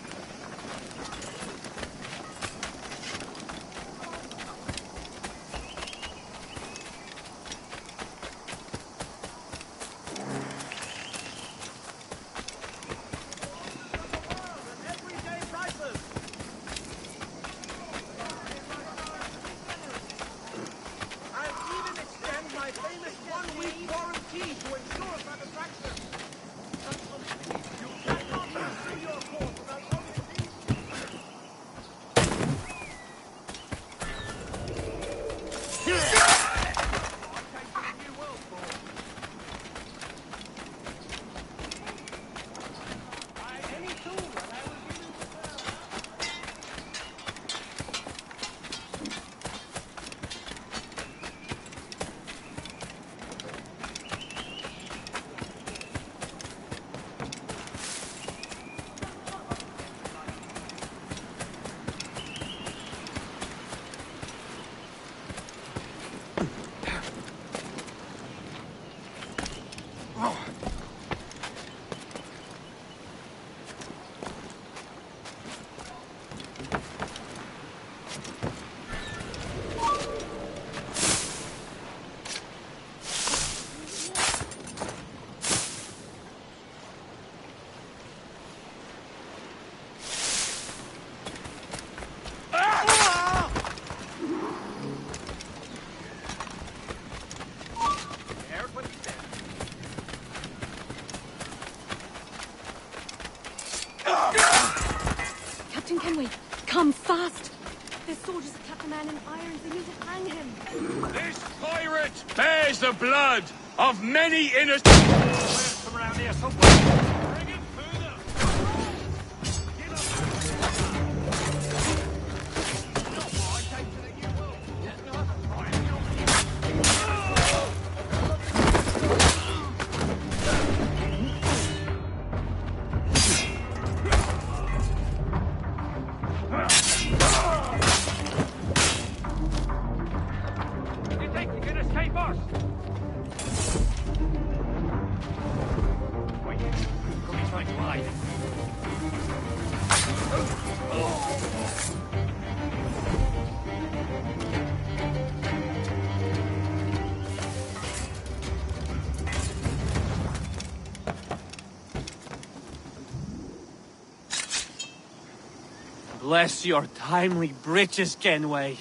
Captain Kenway, come fast! There's soldiers have trapped a man in irons. They need to hang him. This pirate bears the blood of many innocent... From around here somewhere. Bring him further. You think you can escape us? Wait, could be trying to hide. Bless your timely breeches, Kenway.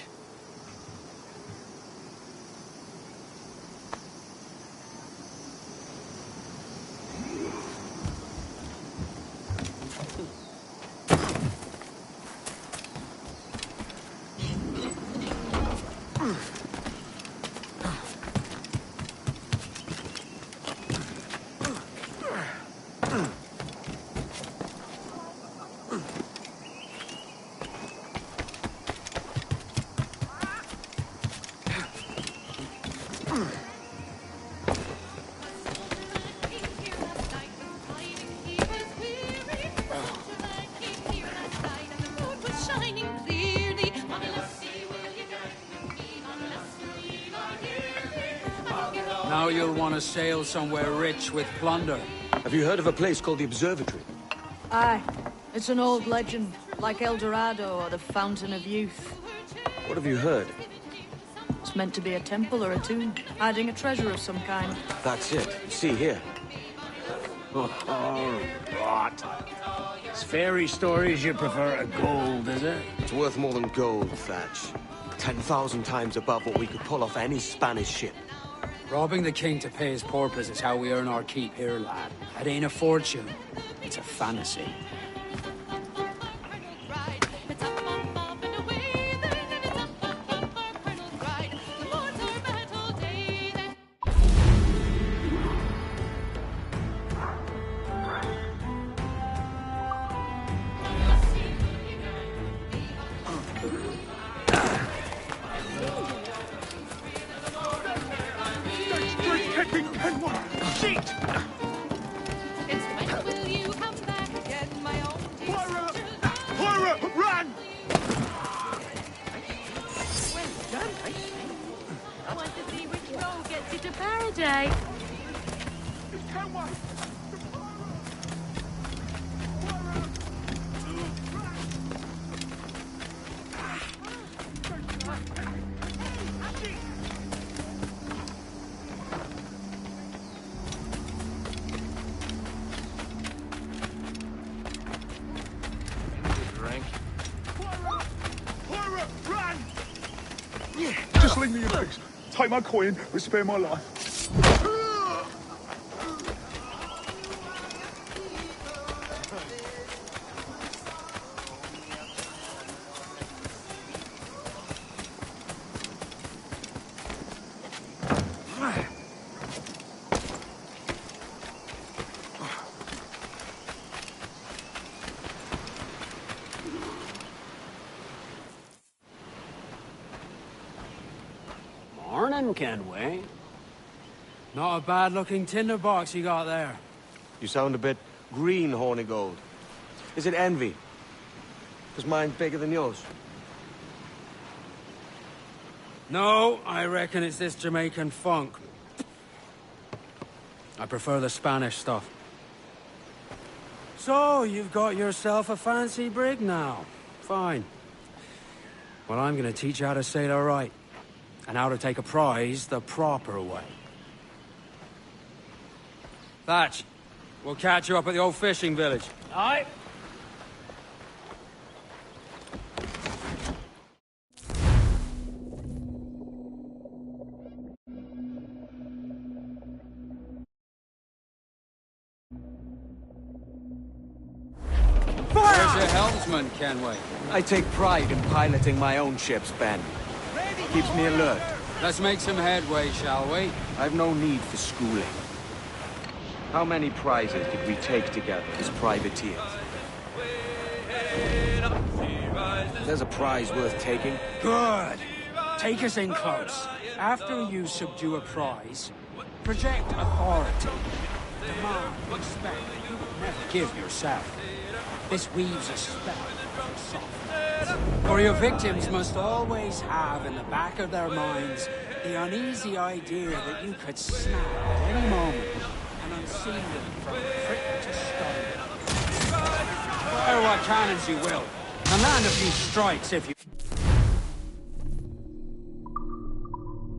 Now you'll want to sail somewhere rich with plunder. Have you heard of a place called the Observatory? Aye. It's an old legend, like El Dorado or the Fountain of Youth. What have you heard? It's meant to be a temple or a tomb, hiding a treasure of some kind. That's it. See here. Oh, rot. It's fairy stories you prefer to gold, is it? It's worth more than gold, Thatch. 10,000 times above what we could pull off any Spanish ship. Robbing the king to pay his porpoise is how we earn our keep here, lad. That ain't a fortune. It's a fantasy. Faraday. Just leave me in peace. Take my coin, but spare my life. Morning, Kenway. Not a bad-looking tinderbox you got there. You sound a bit green, Hornigold. Is it envy? Because mine's bigger than yours. No, I reckon it's this Jamaican funk. I prefer the Spanish stuff. So, you've got yourself a fancy brig now. Fine. Well, I'm gonna teach you how to sail her right. And how to take a prize the proper way. Thatch, we'll catch you up at the old fishing village. Aye. your helmsman, Kenway? I take pride in piloting my own ships, Ben. Keeps me alert. Let's make some headway, shall we? I've no need for schooling. How many prizes did we take together as privateers? There's a prize worth taking. Good. Take us in close. After you subdue a prize, project authority. Demand, expect that you will never give yourself. This weaves a spell of softness. For your victims must always have in the back of their minds the uneasy idea that you could snap at any moment and unseal them from prick to stone. Fire what cannons you will, and land a few strikes if you...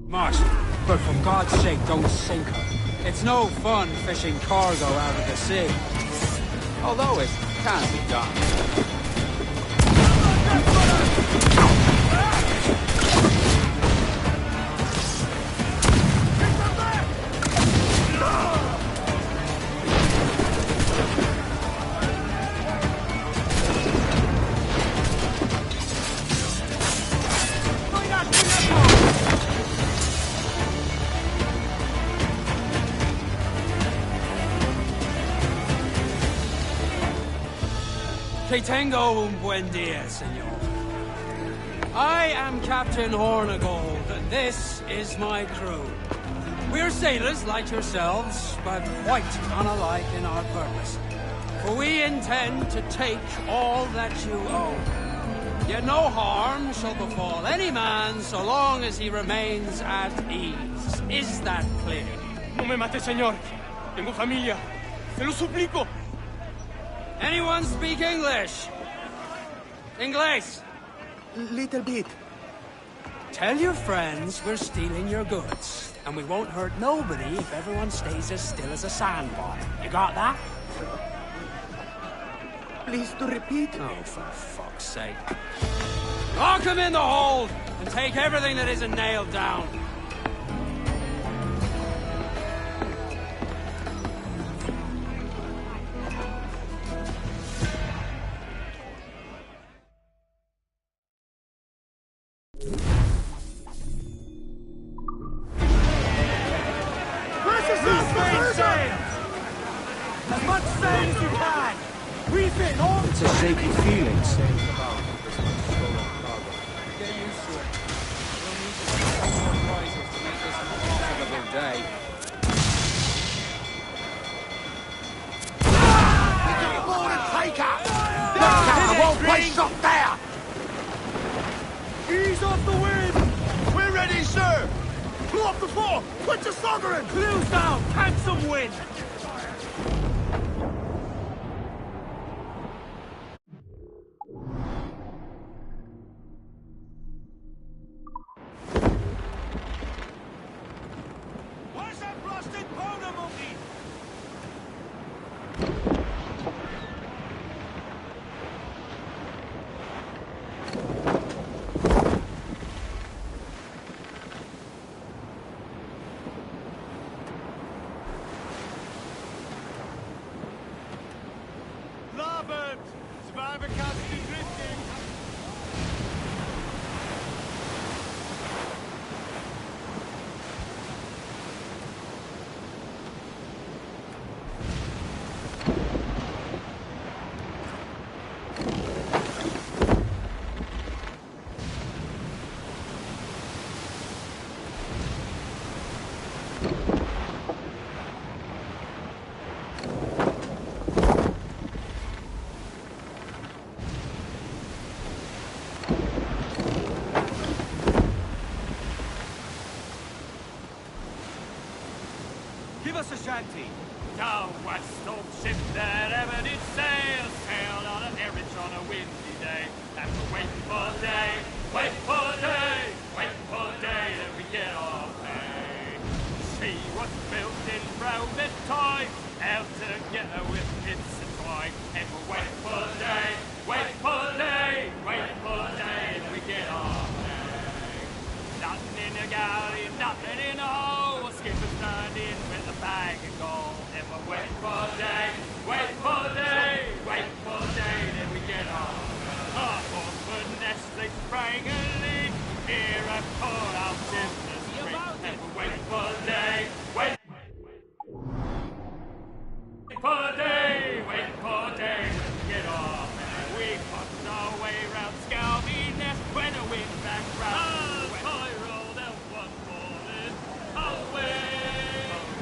Marshal, but for God's sake, don't sink her. It's no fun fishing cargo out of the sea. Although it can be done. Que tengo un buen día, señor. I am Captain Hornigold, and this is my crew. We're sailors like yourselves, but quite unalike in our purpose. For we intend to take all that you own. Yet no harm shall befall any man so long as he remains at ease. Is that clear? No me mate, señor. Tengo familia. Se lo suplico. Anyone speak English? English? Little bit. Tell your friends we're stealing your goods, and we won't hurt nobody if everyone stays as still as a sandbar. You got that? Please to repeat. Oh, for fuck's sake. Lock them in the hold, and take everything that isn't nailed down. As much sail as you can! Reef it all! It's a shaky feeling. Get used to it. We'll need to take more prizes to make this an profitable day. Get aboard and take her! I won't play stop there! Ease off the wind! We're ready, sir! Blow up the fort! Put your sauger in! Clues down! Catch some wind! Where's that blasted powder monkey? Larboard! Survivor can't be drifting! Give us a shanty. Down west old ship that ever did sail, sailed on an errand on a windy day. And we're waiting for day, waiting for day, waiting for day that we get our pay. She was built in rounded time, held together with bits and twine. And we're waiting for day, waiting for day, waiting for day that we get our pay. Nothing in the galley, nothing in the hole. Skipper's turned in with a bag of gold. And we're waiting for day, waiting for day, waiting that poor out in the street. Wait for day, wait for day, wait for day. Get off and we put our way round Scalby Nest when the wind back round. Pyro, that one falling away.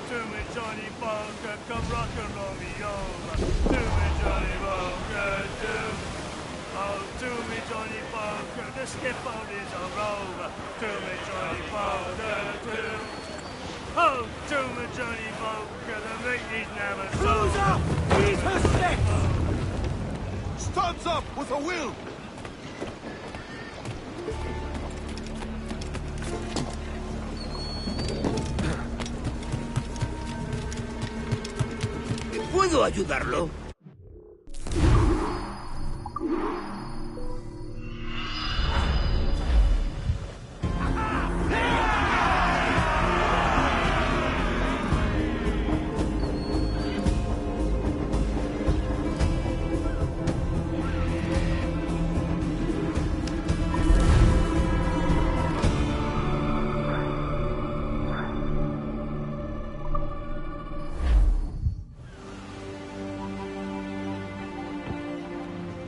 To me, Johnny Bunker, come rock and roll me over. To me, Johnny Bunker, do. Oh, to me, Johnny Bunker, the skip boat is a rover. To me, Johnny Bunker, do. Oh, to me, Johnny Bunker, the mate is never sober. Who's up? He's her sticks! Studs up with a will! ¿Puedo ayudarlo?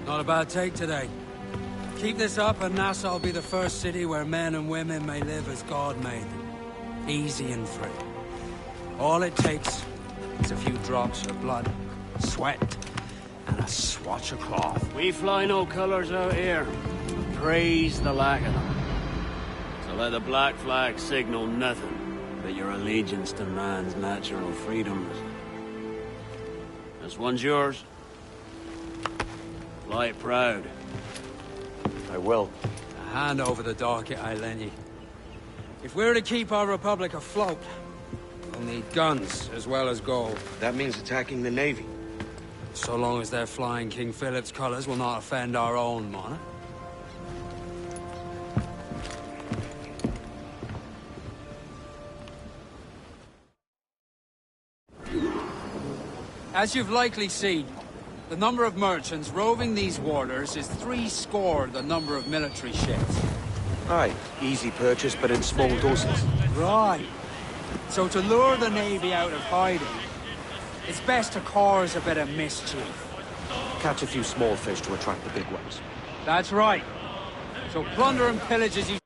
Not a bad take today. Keep this up and Nassau will be the first city where men and women may live as God made them. Easy and free. All it takes is a few drops of blood, sweat, and a swatch of cloth. We fly no colors out here. Praise the lack of them. So let the black flag signal nothing but your allegiance to man's natural freedoms. This one's yours. Fly it proud. I will. A hand over the docket I lent you. If we're to keep our republic afloat, we'll need guns as well as gold. That means attacking the Navy. So long as they're flying King Philip's colours will not offend our own monarch. As you've likely seen, the number of merchants roving these waters is 70 the number of military ships. Aye, easy purchase, but in small doses. Right. So to lure the Navy out of hiding, it's best to cause a bit of mischief. Catch a few small fish to attract the big ones. That's right. So plunder and pillage as you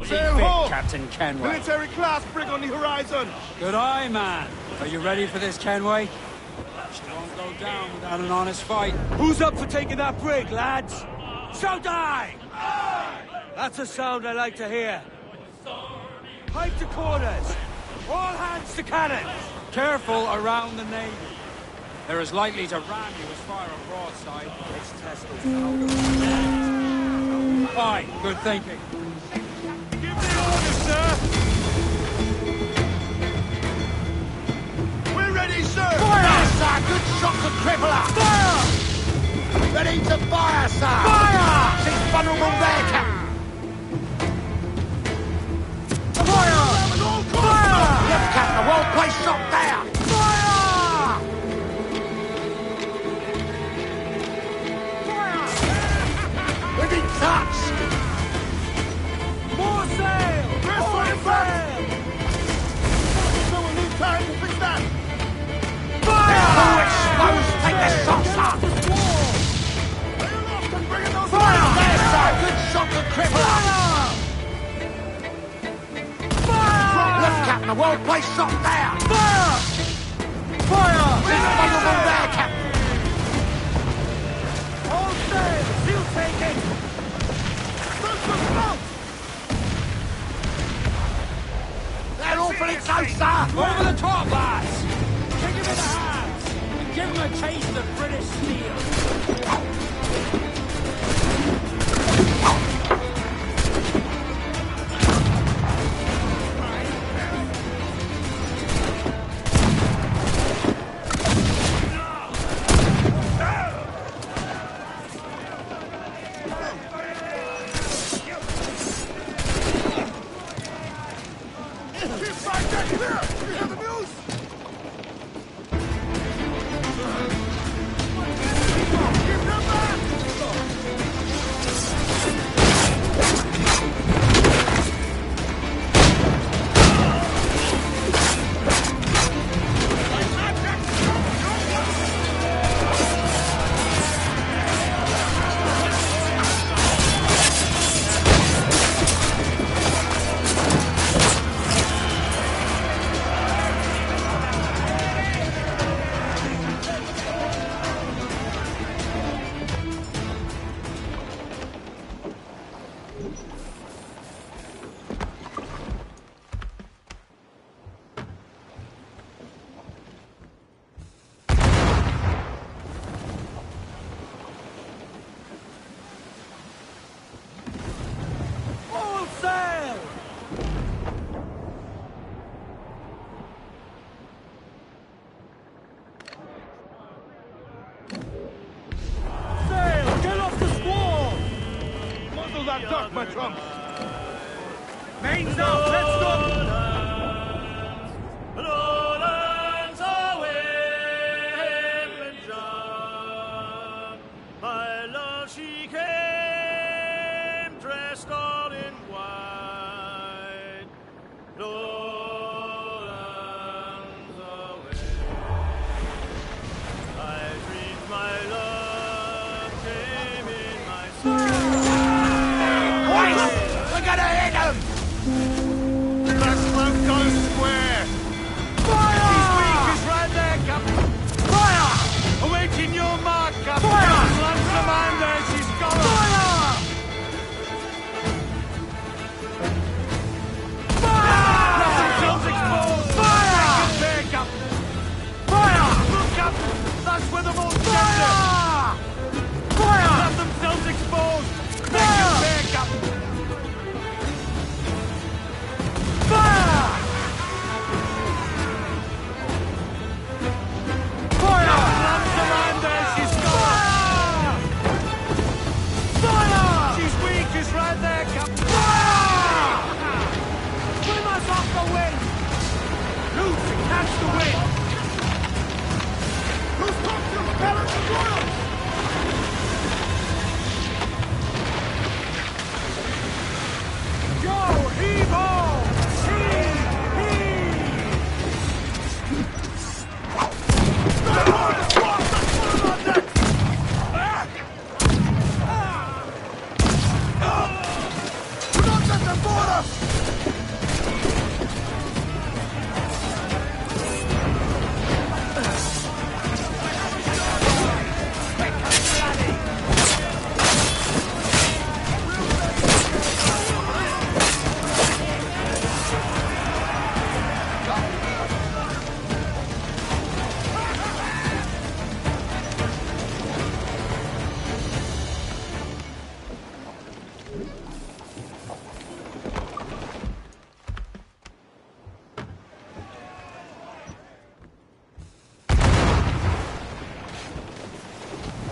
see fit, Captain Kenway. Military class brig on the horizon! Good eye, man. Are you ready for this, Kenway? She won't go down without an honest fight. Who's up for taking that brig, lads? So die! That's a sound I like to hear. Pipe to quarters. All hands to cannons. Careful around the Navy. They're as likely to ram you as fire a broadside. Let's test those Aye, good thinking. Give me orders, sir! We're ready, sir! Fire, sir! Good shot to crippler! Fire! Ready to fire, sir! Fire! She's vulnerable there, Captain! Fire! Fire! Yes, Captain, a well-placed shot there! Fire! Fire! Within touch! More sail! More sail! So we'll need time to fix that! Fire! They're exposed! Take the shots, sir! Fire! There, sir! Good shot to crippler! Fire! Left, Captain, a well-placed shot there! Fire! Fire! She's vulnerable there, Captain! All sail! Seal taken! First one out! They're awfully close, sir! Over the top, lads! Kick him in the hands! And give him a taste of British steel! that duck, my trump! Mains out! Let's go! My love, she came dressed all in white. Lowlands away. I dreamed my love came in my Wait! We're gonna hit him! That smoke goes square! Fire! He's weak, he's right there, Captain! Fire! Awaiting your mark, Captain! Fire! Lunch commander, she's gone! Fire! Themselves exposed! Fire! There, Captain! Fire! Look, Captain! That's where the most Fire! Fire! Have themselves exposed! Fire! There, Captain! Fire! Fire! Lunch commander, she's gone! Fire! She's weak, she's right there, Captain! Fire! Swim us off the wind! Loose and catch the wind! Loose topsails, balance and royals! Go, heave-ho! Heave! Do not let them board us!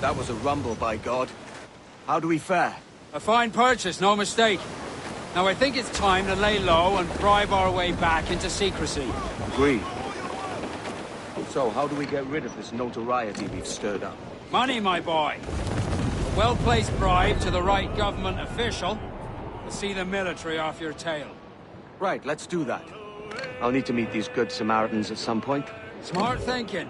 That was a rumble, by God. How do we fare? A fine purchase, no mistake. Now I think it's time to lay low and bribe our way back into secrecy. Agreed. So, how do we get rid of this notoriety we've stirred up? Money, my boy. A well-placed bribe to the right government official will see the military off your tail. Right, let's do that. I'll need to meet these good Samaritans at some point. Smart thinking.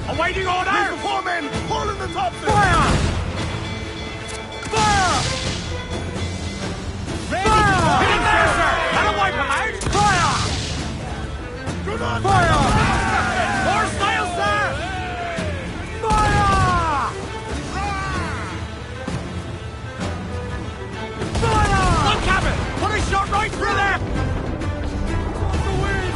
Awaiting order! Here's the foreman! Pulling the topsail! Fire! Fire! Ready! Fire! Hit him there, sir! That'll wipe him out! Fire! Do not Fire! More style, sir! Fire! Fire! One cabin! Put a shot right through there! The wind!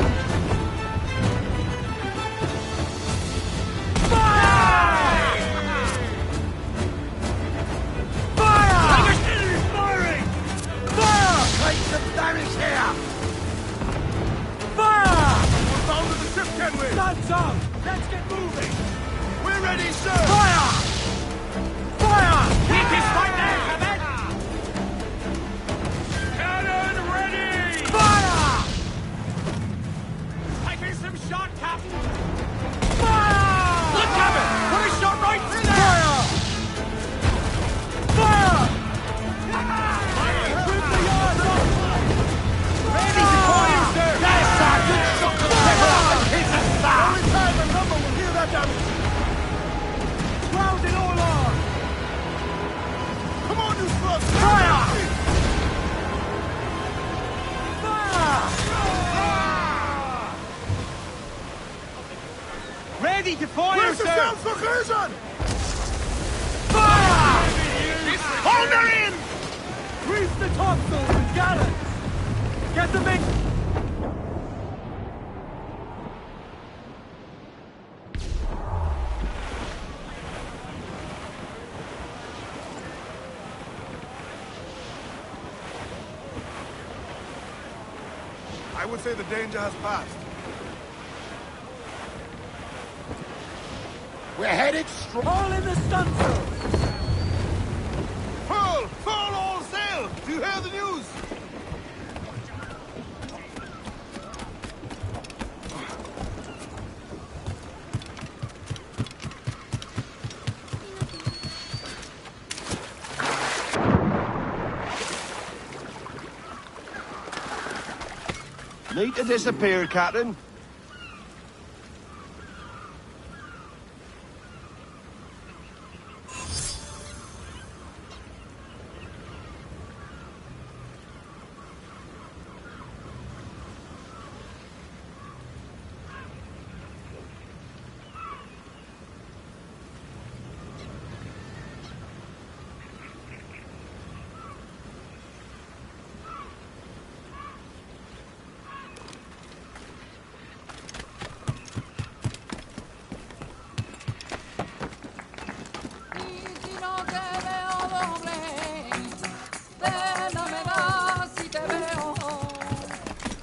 Take some damage here! Fire! We're bound to the ship, can we? Guns up! Let's get moving! We're ready, sir! Fire! Fire! Keep his right there, Cabin! Cannon ready! Fire! Taking some shot, Captain! Fire! Look, Cabin! Put a shot right through there! Fire! Fire! Ready to fire, sir! Yes, sir! Good shot to the pepper up and hit us, sir! Every time the number will hear that damage! Grounded all on! Come on, you slugs! Fire! Fire! Ready to fire, Where's sir! the sound for collision? Fire! Hold her in! Grease the topsails and gallant! Get the big... say the danger has passed. We're headed straight. All in the stunsail! Furl! Furl all sail! Do you hear the news? Need to disappear, Captain.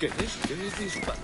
¿Qué es disparo?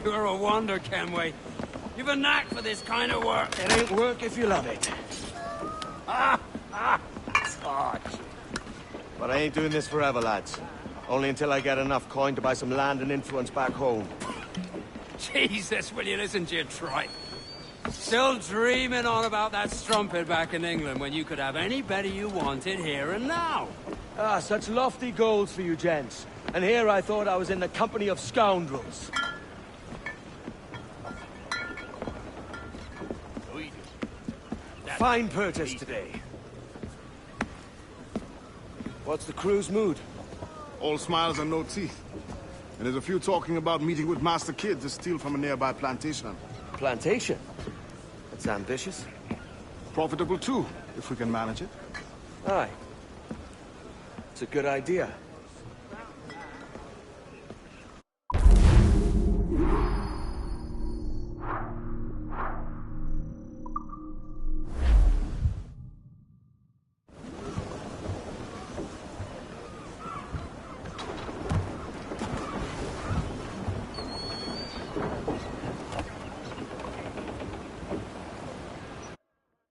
You're a wonder, Kenway. You've a knack for this kind of work. It ain't work if you love it. Sarge. But I ain't doing this forever, lads. Only until I get enough coin to buy some land and influence back home. Jesus, will you listen to your tripe? Still dreaming on about that strumpet back in England when you could have any better you wanted here and now. Ah, such lofty goals for you gents. And here I thought I was in the company of scoundrels. Fine purchase today. What's the crew's mood? All smiles and no teeth. And there's a few talking about meeting with Master Kid to steal from a nearby plantation. Plantation? That's ambitious. Profitable too, if we can manage it. Aye. It's a good idea.